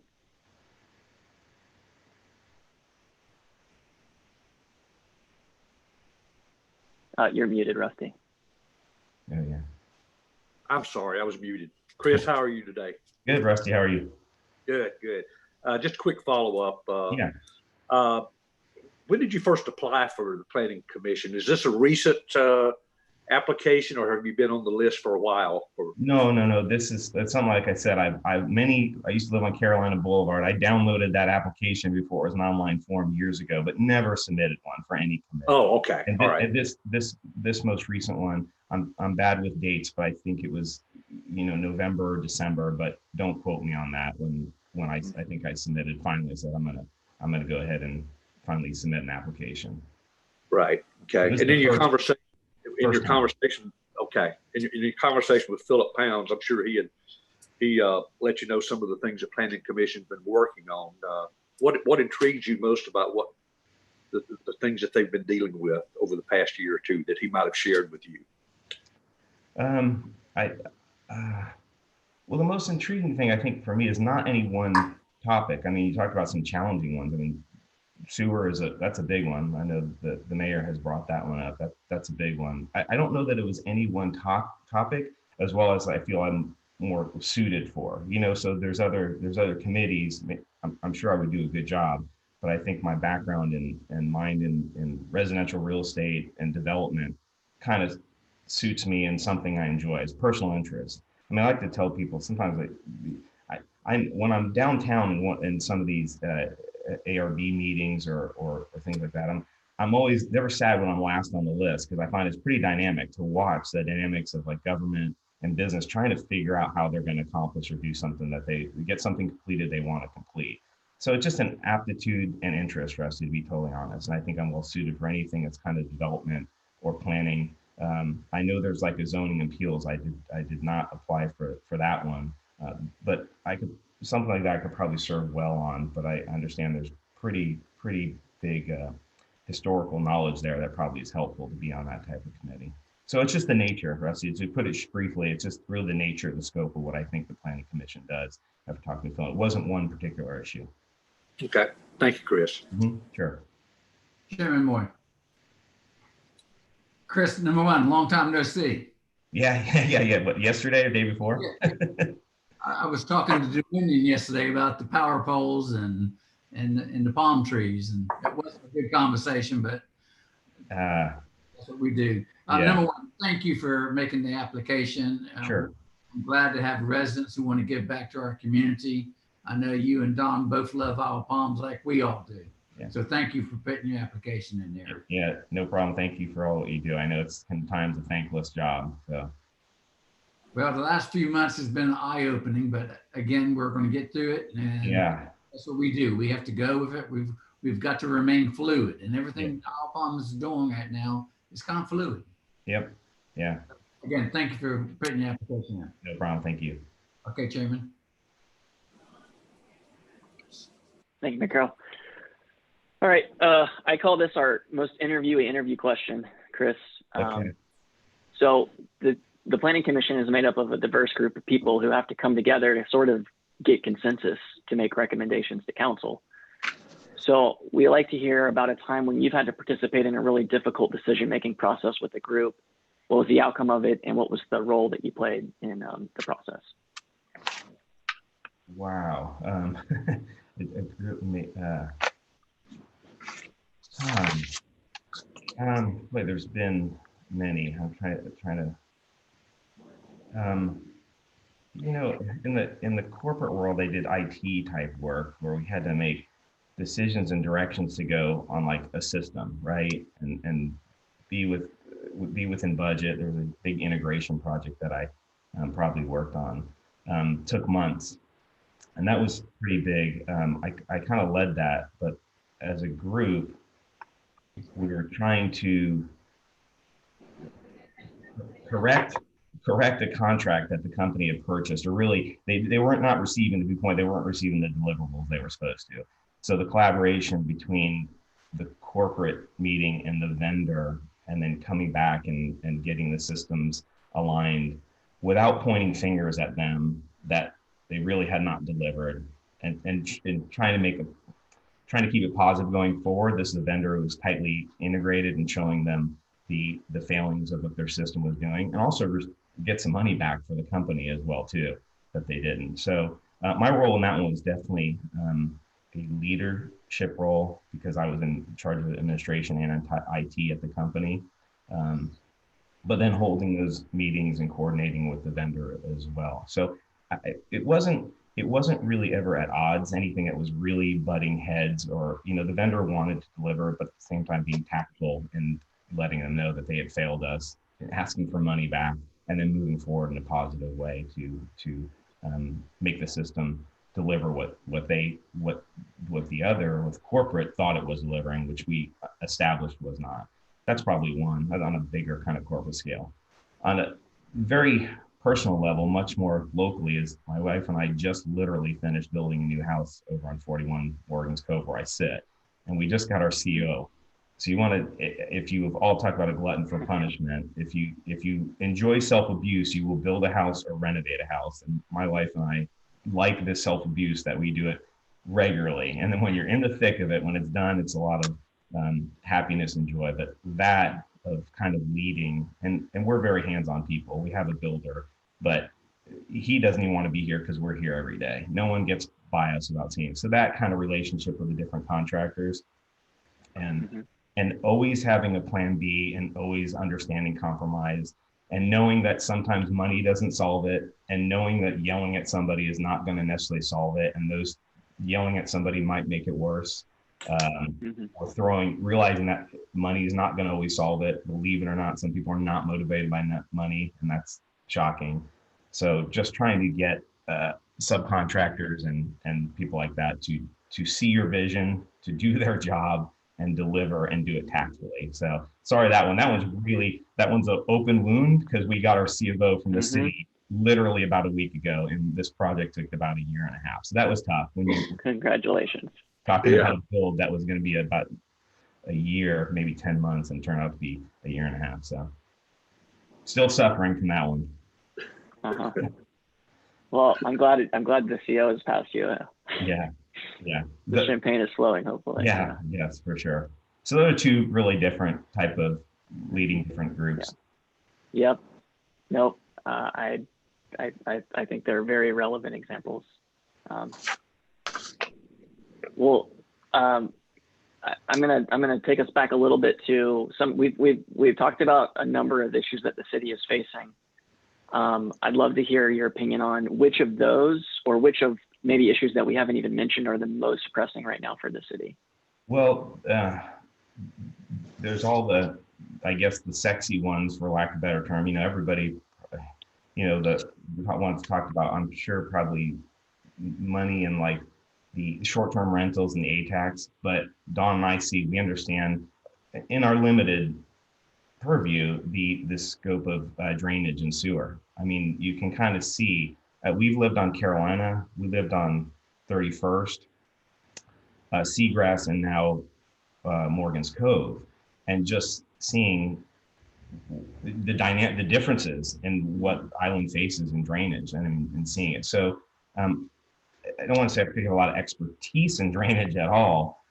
You're muted, Rusty. Oh, yeah. I'm sorry, I was muted. Chris, how are you today? Good, Rusty. How are you? Good. Just a quick follow-up. Yeah. When did you first apply for the Planning Commission? Is this a recent application, or have you been on the list for a while? No. It's something, like I said, I used to live on Carolina Boulevard. I downloaded that application before it was an online form years ago, but never submitted one for any committee. Oh, okay. All right. And this most recent one, I'm bad with dates, but I think it was, you know, November or December, but don't quote me on that. When I think I submitted, finally said I'm gonna go ahead and finally submit an application. Right. Okay. And in your conversation, with Philip Pounds, I'm sure he let you know some of the things the Planning Commission's been working on. What intrigues you most about what the things that they've been dealing with over the past year or two that he might have shared with you? Well, the most intriguing thing I think for me is not any one topic. I mean, you talked about some challenging ones. I mean, sewer that's a big one. I know the mayor has brought that one up. That's a big one. I don't know that it was any one topic, as well as I feel I'm more suited for. So there's other committees. I'm sure I would do a good job, but I think my background and mind in residential real estate and development kind of suits me in something I enjoy. It's personal interest. I mean, I like to tell people sometimes I when I'm downtown in some of these ARB meetings or things like that, I'm always never sad when I'm last on the list, because I find it's pretty dynamic to watch the dynamics of like government and business trying to figure out how they're going to accomplish or do something that they get something completed they want to complete. So it's just an aptitude and interest, Rusty, to be totally honest. And I think I'm well suited for anything that's kind of development or planning. I know there's like a zoning appeals. I did not apply for that one, but I could, something like that I could probably serve well on. But I understand there's pretty big historical knowledge there that probably is helpful to be on that type of committee. So it's just the nature, Rusty. To put it briefly, it's just really the nature, the scope of what I think the Planning Commission does. After talking to Phil, it wasn't one particular issue. Okay, thank you, Chris. Sure. Chairman Moore. Chris, number one, long time no see. Yeah. But yesterday or day before? Yeah. I was talking to Dominion yesterday about the power poles and the palm trees, and it wasn't a good conversation, but that's what we do. Number one, thank you for making the application. Sure. I'm glad to have residents who want to give back to our community. I know you and Don both love our palms like we all do. Yeah. So thank you for putting your application in there. Yeah, no problem. Thank you for all that you do. I know it's sometimes a thankless job. So. Well, the last few months has been eye-opening, but again, we're going to get through it. And yeah, that's what we do. We have to go with it. We've got to remain fluid, and everything our palms is doing right now is kind of fluid. Yep. Yeah. Again, thank you for putting your application in. No problem. Thank you. Okay, Chairman. Thank you, McCarroll. All right, I call this our most interview question, Chris. Okay. So the Planning Commission is made up of a diverse group of people who have to come together to sort of get consensus to make recommendations to council. So we like to hear about a time when you've had to participate in a really difficult decision-making process with the group. What was the outcome of it, and what was the role that you played in the process? Wow. Wait, there's been many. I'm trying to in the corporate world, they did IT type work where we had to make decisions and directions to go on like a system, right? And be within budget. There was a big integration project that I probably worked on. Took months, and that was pretty big. I kind of led that, but as a group, we were trying to correct a contract that the company had purchased, or really they weren't not receiving, to be point, they weren't receiving the deliverables they were supposed to. So the collaboration between the corporate meeting and the vendor, and then coming back and getting the systems aligned without pointing fingers at them that they really had not delivered, and trying to keep it positive going forward. This is a vendor who was tightly integrated and showing them the failings of what their system was doing, and also get some money back for the company as well too, that they didn't. So my role in that one was definitely a leadership role, because I was in charge of administration and IT at the company, but then holding those meetings and coordinating with the vendor as well. So it wasn't really ever at odds, anything that was really butting heads, or the vendor wanted to deliver, but at the same time being tactful and letting them know that they had failed us, and asking for money back, and then moving forward in a positive way to make the system deliver what the corporate thought it was delivering, which we established was not. That's probably one on a bigger kind of corporate scale. On a very personal level, much more locally, is my wife and I just literally finished building a new house over on 41 Morgan's Cove, where I sit, and we just got our CO So you want to, if you have all talked about a glutton for punishment, if you enjoy self-abuse, you will build a house or renovate a house. And my wife and I like this self-abuse that we do it regularly. And then when you're in the thick of it, when it's done, it's a lot of happiness and joy. But that of kind of leading, and we're very hands-on people. We have a builder, but he doesn't even want to be here because we're here every day. No one gets by us without seeing. So that kind of relationship with the different contractors, and always having a plan B, and always understanding compromise, and knowing that sometimes money doesn't solve it, and knowing that yelling at somebody is not going to necessarily solve it, and those yelling at somebody might make it worse. Or realizing that money is not going to always solve it. Believe it or not, some people are not motivated by money, and that's shocking. So just trying to get subcontractors and people like that to see your vision, to do their job, and deliver and do it tactfully. So sorry, that one's an open wound, because we got our C of O from the city literally about a week ago, and this project took about a year and a half. So that was tough. When you Congratulations. talking about a build that was going to be about a year, maybe 10 months, and turned out to be a year and a half. So still suffering from that one. Well, I'm glad the CO has passed you. Yeah. The champagne is flowing, hopefully. Yeah, yes, for sure. So those are two really different type of leading different groups. Yep. Nope. I think they're very relevant examples. I'm gonna take us back a little bit to some. We've talked about a number of issues that the city is facing. I'd love to hear your opinion on which of those, or which of maybe issues that we haven't even mentioned, are the most pressing right now for the city. Well, there's all the, I guess, the sexy ones, for lack of a better term. Everybody, the ones talked about, I'm sure, probably money and like the short-term rentals and the A-tax. But Dawn and I we understand in our limited purview the scope of drainage and sewer. I mean, you can kind of see. We've lived on Carolina. We lived on 31st, Seagrass, and now Morgan's Cove, and just seeing the differences in what Island faces in drainage, and seeing it. So I don't want to say I have a lot of expertise in drainage at all,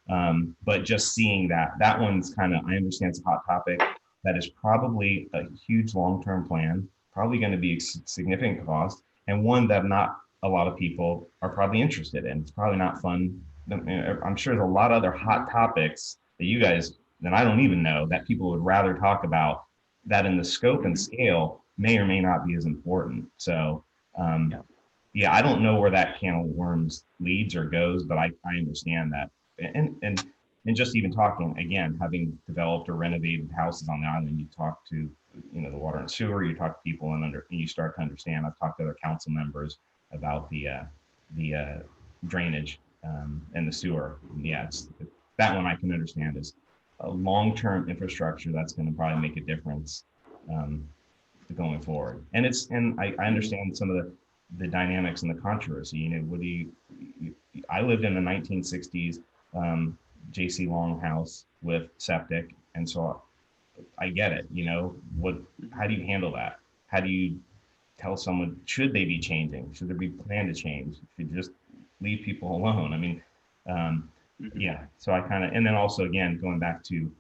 but just seeing that one's kind of, I understand it's a hot topic. That is probably a huge long-term plan, probably going to be a significant cost, and one that not a lot of people are probably interested in. It's probably not fun. I'm sure there's a lot of other hot topics that you guys, that I don't even know, that people would rather talk about, that in the scope and scale may or may not be as important. So I don't know where that can of worms leads or goes, but I understand that. And just even talking, again, having developed or renovated houses on the island, you talk to, the water and sewer, you talk to people, and you start to understand. I've talked to other council members about the drainage and the sewer. Yeah, that one I can understand is a long-term infrastructure that's going to probably make a difference going forward. And I understand some of the dynamics and the controversy. I lived in the 1960s J.C. Long house with septic, and so I get it. How do you handle that? How do you tell someone, should they be changing? Should there be a plan to change? Should you just leave people alone? I mean, so I kind of, and then also, again, going back to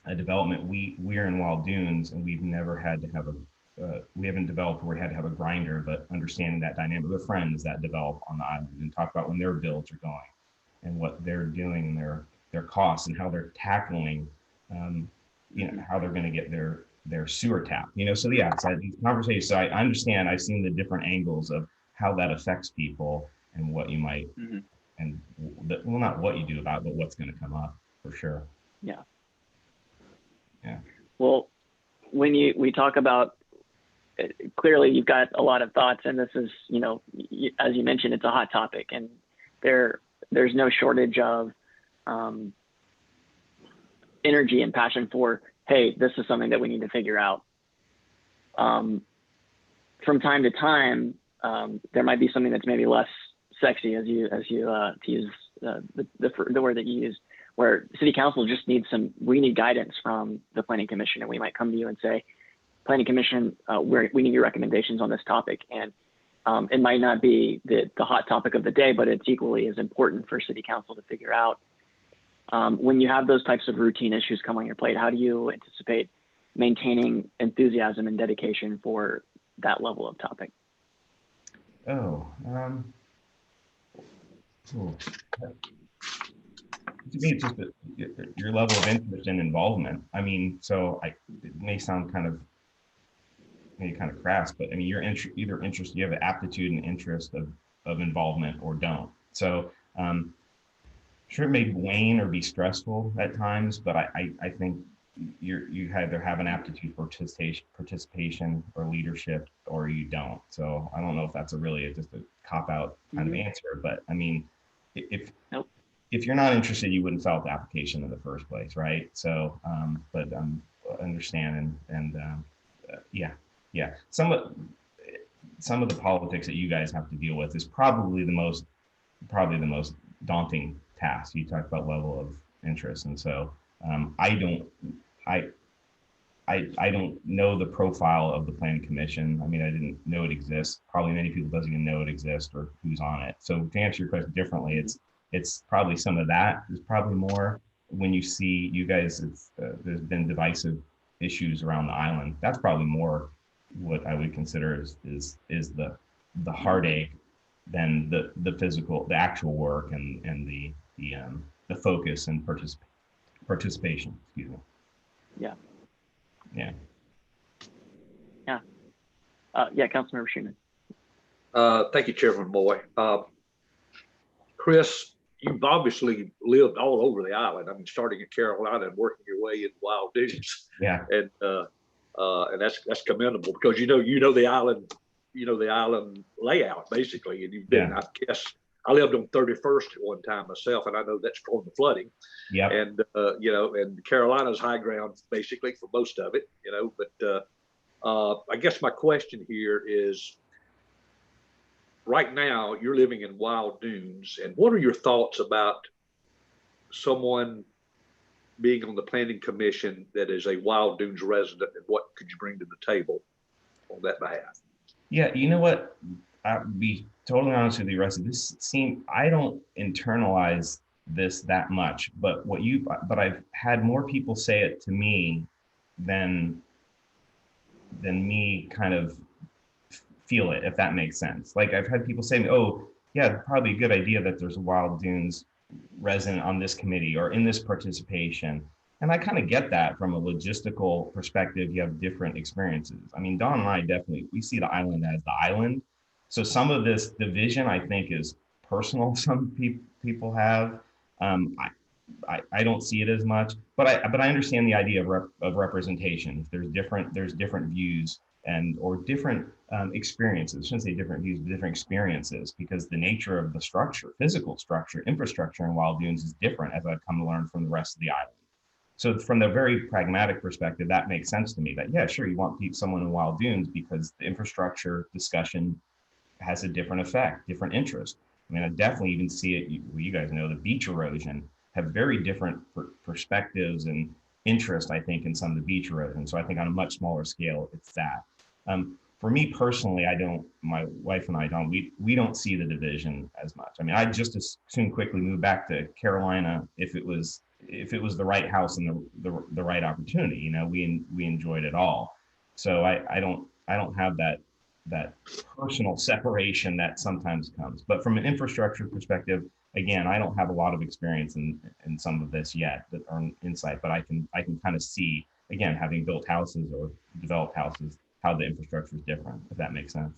a development, we're in Wild Dunes, and we've never had to have we haven't developed where we had to have a grinder, but understanding that dynamic with friends that develop on the island, and talk about when their builds are going and what they're doing, and their costs, and how they're tackling, how they're going to get their sewer tap. So these conversations. So I understand. I've seen the different angles of how that affects people, and what you might, and not what you do about it, but what's going to come up, for sure. Yeah. Yeah. Well, when we talk about, clearly you've got a lot of thoughts, and this is, as you mentioned, it's a hot topic, and there's no shortage of energy and passion for, hey, this is something that we need to figure out. From time to time, there might be something that's maybe less sexy, as you to use the word that you used. where city council just needs we need guidance from the planning commission, and we might come to you and say, planning commission, we need your recommendations on this topic. And it might not be the hot topic of the day, but it's equally as important for city council to figure out. When you have those types of routine issues come on your plate, how do you anticipate maintaining enthusiasm and dedication for that level of topic? To me, it's just your level of interest and involvement. I mean, so it may sound kind of crass, but I mean, you're either interested, you have an aptitude and interest of involvement, or don't. So sure, it may wane or be stressful at times, but I think you either have an aptitude for participation or leadership, or you don't. So I don't know if that's just a cop-out kind of answer, but I mean, if you're not interested, you wouldn't fill out the application in the first place, right? So, but understand and yeah. Some of the politics that you guys have to deal with is probably the most daunting task. You talk about level of interest, and so I don't know the profile of the planning commission. I mean, I didn't know it exists. Probably many people doesn't even know it exists or who's on it. So to answer your question differently, it's probably some of that. There's probably more when you see you guys. There's been divisive issues around the island. That's probably more what I would consider is the heartache than the physical, the actual work and the focus and participation. Excuse me. Yeah. Councilmember Schumann. Thank you, Chairman Moy. Chris, you've obviously lived all over the island. I mean, starting in Carolina and working your way in Wild Dunes. Yeah. And that's commendable, because you know the island, layout basically. And you've been, I guess, I lived on 31st at one time myself, and I know that's prone to flooding. Yeah. And and Carolina's high ground basically for most of it. But I guess my question here is, right now you're living in Wild Dunes, and what are your thoughts about someone being on the planning commission that is a Wild Dunes resident, and what could you bring to the table on that behalf? Yeah, you know what? I'll be totally honest with you, Rusty. I don't internalize this that much, but I've had more people say it to me than me kind of feel it, if that makes sense. Like, I've had people say, oh yeah, probably a good idea that there's a Wild Dunes resident on this committee or in this participation. And I kind of get that from a logistical perspective. You have different experiences. I mean, Don and I we see the island as the island. So some of this division, I think, is personal. Some people have. I don't see it as much, but I understand the idea of representation. If there's different views or different experiences. I shouldn't say different views, but different experiences, because the nature of the structure, physical structure, infrastructure in Wild Dunes is different, as I've come to learn from the rest of the island. So from the very pragmatic perspective, that makes sense to me. That, yeah, sure, you want someone in Wild Dunes because the infrastructure discussion has a different effect, different interest. I mean, I definitely even see it. You guys know the beach erosion have very different perspectives and interest, I think, in some of the beach erosion. So I think on a much smaller scale, it's that. For me personally, my wife and I don't, we don't see the division as much. I mean, I'd just as soon quickly move back to Carolina if it was the right house and the right opportunity. We enjoyed it all. So I don't have that personal separation that sometimes comes. But from an infrastructure perspective, again, I don't have a lot of experience in some of this yet, or insight, but I can kind of see, again, having built houses or developed houses, how the infrastructure is different, if that makes sense.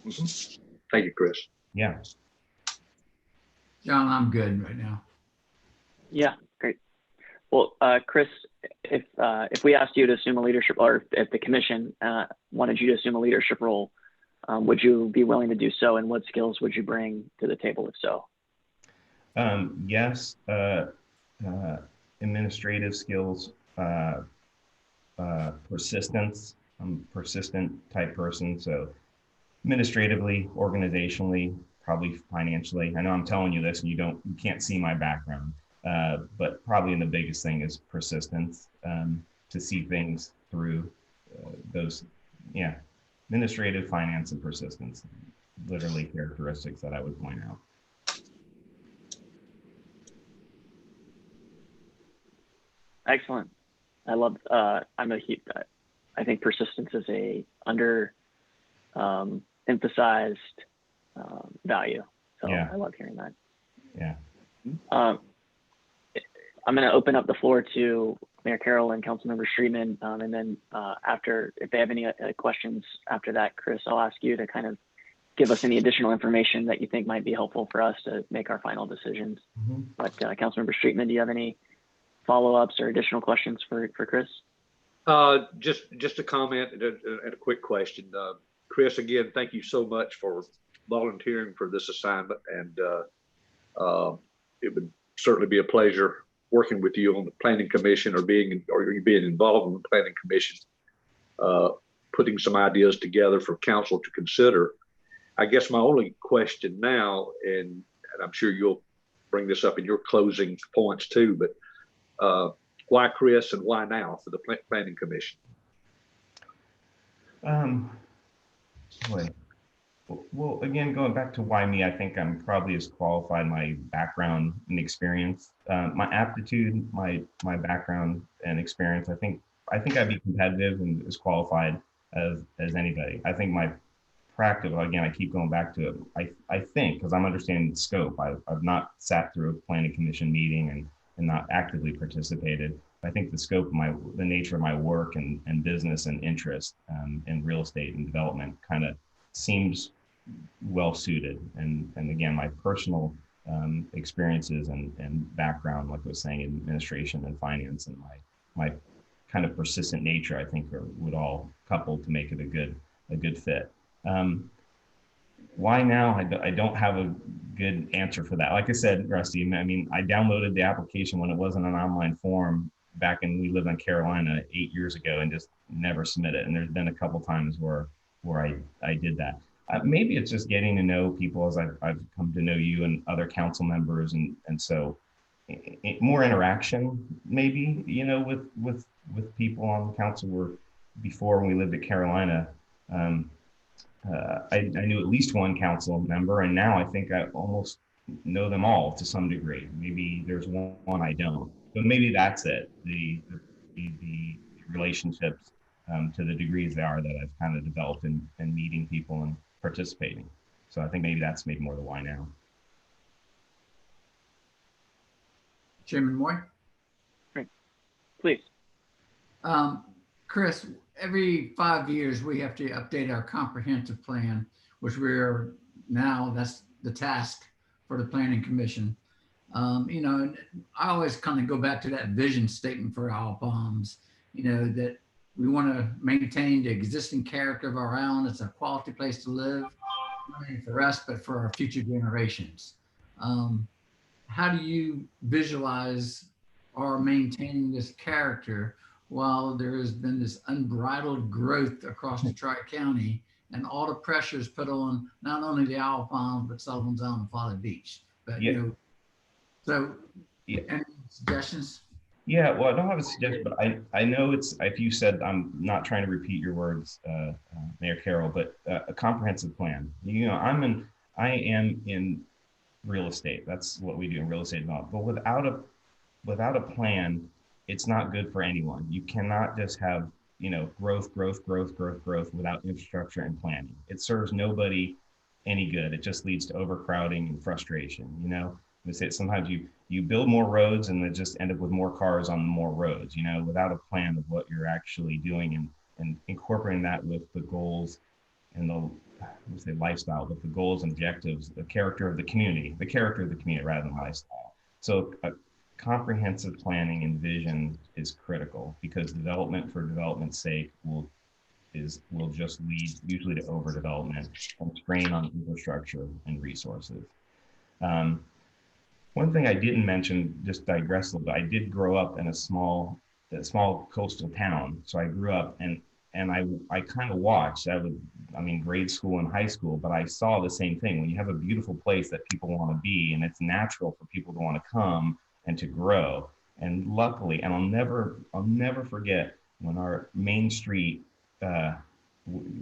Mm-hmm. Thank you, Chris. Yeah. John, I'm good right now. Yeah, great. Well, Chris, if we asked you to assume a leadership, or if the commission wanted you to assume a leadership role, would you be willing to do so? And what skills would you bring to the table if so? Yes, administrative skills, persistence. I'm a persistent type person, so administratively, organizationally, probably financially. I know I'm telling you this and you can't see my background. But probably the biggest thing is persistence, to see things through, those, yeah, administrative, finance, and persistence, literally characteristics that I would point out. Excellent. I love, I think persistence is a emphasized value. So Yeah. I love hearing that. Yeah. I'm going to open up the floor to Mayor Carroll and Councilmember Streetman. And then after, if they have any questions after that, Chris, I'll ask you to kind of give us any additional information that you think might be helpful for us to make our final decisions. Mm-hmm. But Councilmember Streetman, do you have any follow-ups or additional questions for Chris? Just a comment and a quick question. Chris, again, thank you so much for volunteering for this assignment, and it would certainly be a pleasure working with you on the Planning Commission, or being involved in the Planning Commission, putting some ideas together for council to consider. I guess my only question now, and I'm sure you'll bring this up in your closing points too, but why Chris and why now for the Planning Commission? Boy. Well, again, going back to why me, I think I'm probably as qualified, my background and experience, my aptitude, my background and experience. I think I'd be competitive and as qualified as anybody. I think my practice, again, I keep going back to it. I think, because I'm understanding the scope, I've not sat through a planning commission meeting and not actively participated. I think the scope of the nature of my work and business and interest in real estate and development kind of seems well suited. And again, my personal experiences and background, like I was saying, in administration and finance, and my kind of persistent nature, I think would all couple to make it a good fit. Why now? I don't have a good answer for that. Like I said, Rusty, I mean, I downloaded the application when it wasn't an online form back when we lived in Carolina 8 years ago, and just never submitted. And there's been a couple times where I did that. Maybe it's just getting to know people as I've come to know you and other council members, and so more interaction, maybe, with people on the council. Where before, when we lived at Carolina, I knew at least one council member, and now I think I almost know them all to some degree. Maybe there's one I don't, but maybe that's it. The relationships, to the degrees they are, that I've kind of developed in meeting people and participating. So I think maybe that's more the why now. Chairman Moy? Great. Please. Chris, every 5 years we have to update our comprehensive plan, which that's the task for the Planning Commission. And I always kind of go back to that vision statement for Owl Palms, that we want to maintain the existing character of our island. It's a quality place to live, not only for us, but for our future generations. How do you visualize our maintaining this character while there has been this unbridled growth across the Tri-County and all the pressures put on not only the Owl Palms, but Sullivan's Island and Folly Beach? But, so any suggestions? Yeah, well, I don't have a suggestion, but I know if you said, I'm not trying to repeat your words, Mayor Carroll, but a comprehensive plan. I am in real estate. That's what we do in real estate development. But without a plan, it's not good for anyone. You cannot just have, growth without infrastructure and planning. It serves nobody any good. It just leads to overcrowding and frustration. Sometimes you build more roads and then just end up with more cars on more roads, without a plan of what you're actually doing, and incorporating that with the goals and the lifestyle, but the goals and objectives, the character of the community rather than lifestyle. So comprehensive planning and vision is critical, because development for development's sake will just lead usually to overdevelopment and strain on infrastructure and resources. One thing I didn't mention, just digress a little bit, I did grow up in a small coastal town. So I grew up and I kind of watched, grade school and high school, but I saw the same thing. When you have a beautiful place that people want to be, and it's natural for people to want to come and to grow. And luckily, and I'll never forget when our main street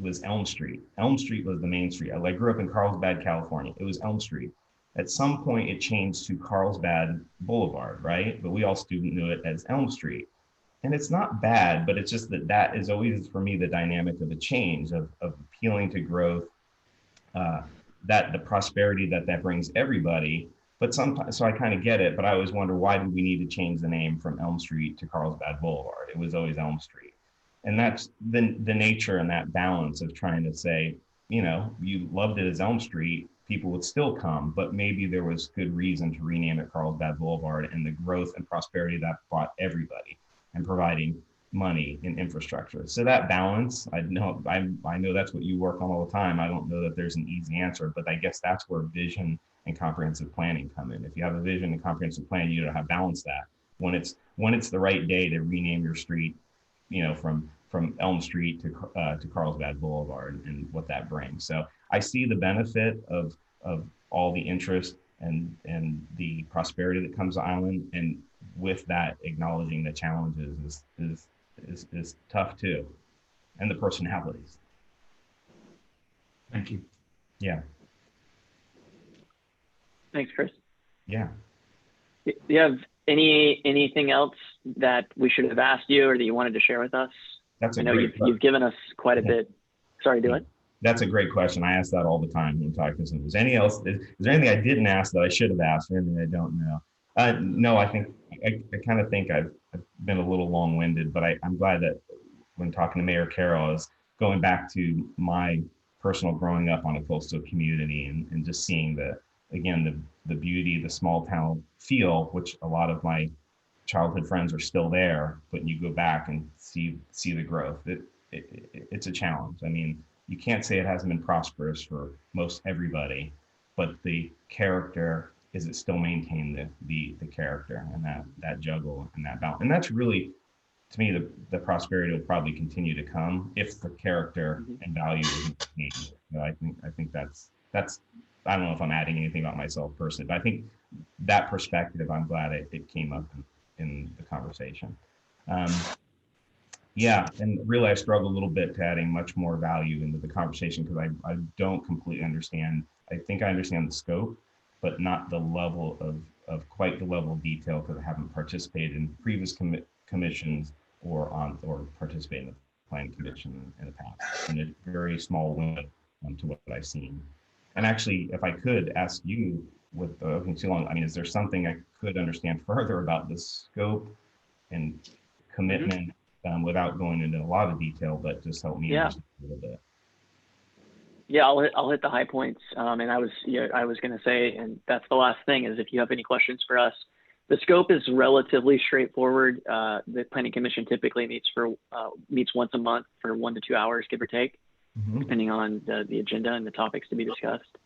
was Elm Street. Elm Street was the main street. I grew up in Carlsbad, California. It was Elm Street. At some point, it changed to Carlsbad Boulevard, right? But we all student knew it as Elm Street. And it's not bad, but it's just that is always, for me, the dynamic of a change, of appealing to growth, that the prosperity that brings everybody. But sometimes, so I kind of get it, but I always wonder, why did we need to change the name from Elm Street to Carlsbad Boulevard? It was always Elm Street. And that's the nature and that balance of trying to say, you loved it as Elm Street, people would still come, but maybe there was good reason to rename it Carlsbad Boulevard, and the growth and prosperity that brought everybody and providing money and infrastructure. So that balance, I know that's what you work on all the time. I don't know that there's an easy answer, but I guess that's where vision and comprehensive planning come in. If you have a vision and comprehensive plan, you know how to balance that. When it's the right day to rename your street, from Elm Street to Carlsbad Boulevard, and what that brings. So I see the benefit of all the interest and the prosperity that comes to Island, and with that, acknowledging the challenges is tough too, and the personalities. Thank you. Yeah. Thanks, Chris. Yeah. Do you have anything else that we should have asked you or that you wanted to share with us? I know you've given us quite a bit. Sorry, do it. That's a great question. I ask that all the time when talking to someone. Is there anything I didn't ask that I should have asked, or anything I don't know? No, I think I kind of think I've been a little long-winded, but I'm glad that when talking to Mayor Carroll, I was going back to my personal growing up on a coastal community, and just seeing the beauty, the small town feel, which a lot of my childhood friends are still there, but you go back and see the growth. It's a challenge. I mean, you can't say it hasn't been prosperous for most everybody, but the character, is it still maintain the character, and that juggle and that balance. And that's really, to me, the prosperity will probably continue to come if the character and value isn't changed. I think that's I don't know if I'm adding anything about myself personally, but I think that perspective, I'm glad it came up in the conversation. Yeah, and really I struggle a little bit to adding much more value into the conversation, because I don't completely understand. I think I understand the scope, but not the level of quite the level of detail, because I haven't participated in previous commissions or participated in the planning commission in the past, in a very small window to what I've seen. And actually, if I could ask you, with too long, I mean, is there something I could understand further about the scope and commitment, without going into a lot of detail, but just help me understand a little bit? Yeah, I'll hit the high points. And I was going to say, and that's the last thing, is if you have any questions for us, the scope is relatively straightforward. The Planning Commission typically meets once a month for 1 to 2 hours, give or take, depending on the agenda and the topics to be discussed.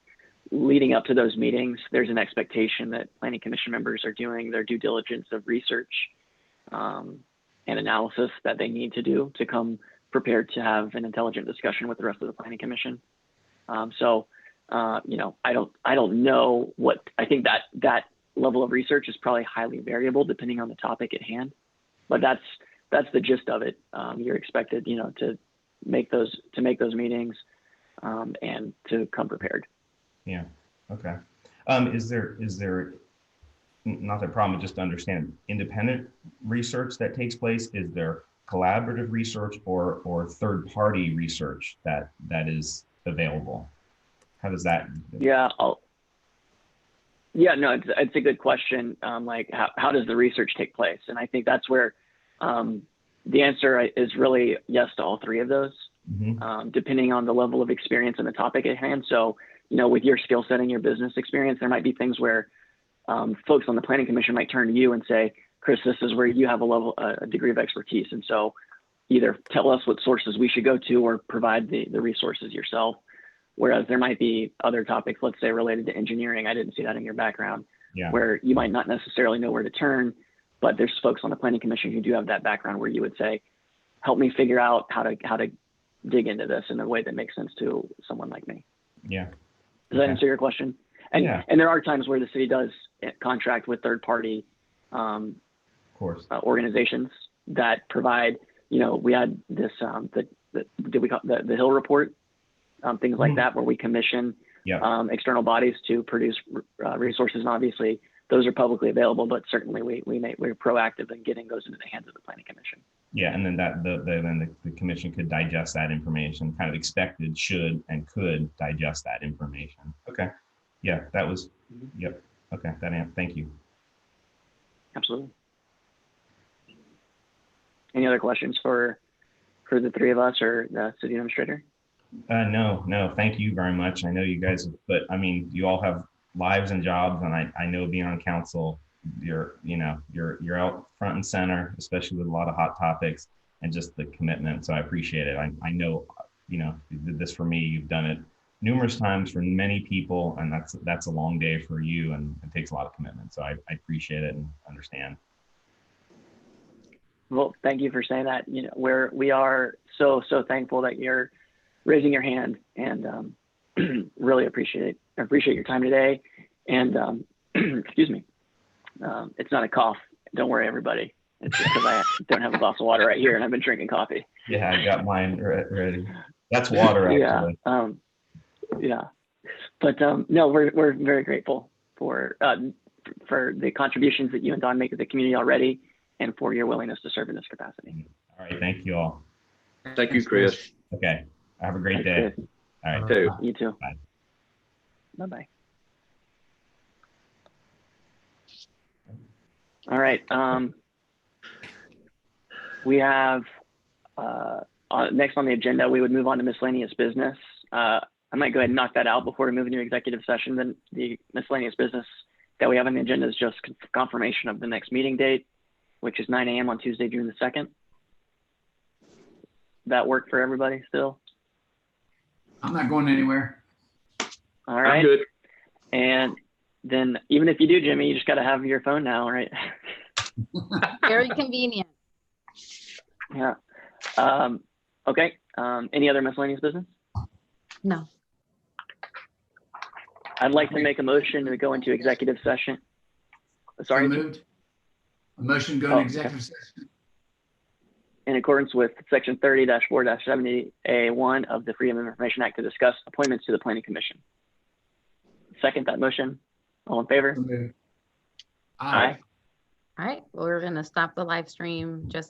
Leading up to those meetings, there's an expectation that Planning Commission members are doing their due diligence of research and analysis that they need to do to come prepared to have an intelligent discussion with the rest of the Planning Commission. I don't know what, I think that level of research is probably highly variable depending on the topic at hand, but that's the gist of it. You're expected, to make those meetings and to come prepared. Yeah. Okay. Is there not the problem, just to understand, independent research that takes place? Is there collaborative research or third-party research that is available? How does that? It's a good question. Like how does the research take place? And I think that's where the answer is really yes to all three of those, depending on the level of experience and the topic at hand. So, with your skill set and your business experience, there might be things where folks on the Planning Commission might turn to you and say, Chris, this is where you have a degree of expertise. And so either tell us what sources we should go to or provide the resources yourself. Whereas there might be other topics, let's say related to engineering. I didn't see that in your background, where you might not necessarily know where to turn, but there's folks on the Planning Commission who do have that background where you would say, help me figure out how to dig into this in a way that makes sense to someone like me. Yeah. Does that answer your question? And there are times where the city does contract with third party of course. organizations that provide, we had this, did we call the Hill report, things like that, where we commission external bodies to produce resources. And obviously those are publicly available, but certainly we're proactive in getting those into the hands of the Planning Commission. Yeah, and then the commission could digest that information, kind of expected, should, and could digest that information. Okay. Yeah, that was, yep. Okay, thank you. Absolutely. Any other questions for the three of us or the city administrator? No, thank you very much. I know you guys, but I mean, you all have lives and jobs, and I know being on council, you're out front and center, especially with a lot of hot topics and just the commitment. So I appreciate it. I know, you did this for me. You've done it numerous times for many people, and that's a long day for you, and it takes a lot of commitment. So I appreciate it and understand. Well, thank you for saying that. We are so thankful that you're raising your hand, and really appreciate your time today. And excuse me, it's not a cough. Don't worry, everybody. It's because I don't have a glass of water right here, and I've been drinking coffee. Yeah, I got mine ready. That's water, actually. Yeah. But no, we're very grateful for the contributions that you and Don make to the community already, and for your willingness to serve in this capacity. All right, thank you all. Thank you, Chris. Okay, have a great day. Chris. All right. Too. You too. Bye. Bye-bye. All right. We have next on the agenda, we would move on to miscellaneous business. I might go ahead and knock that out before we move into executive session. Then the miscellaneous business that we have on the agenda is just confirmation of the next meeting date, which is 9 a.m. on Tuesday, June the 2nd. That work for everybody still? I'm not going anywhere. All right. I'm good. And then even if you do, Jimmy, you just got to have your phone now, right? Very convenient. Yeah. Okay. Any other miscellaneous business? No. I'd like to make a motion to go into executive session. Sorry. So moved. A motion to go into executive session. In accordance with section 30-4-70A1 of the Freedom of Information Act to discuss appointments to the Planning Commission. Second that motion. All in favor? So moved. Aye. All right, well, we're going to stop the live stream just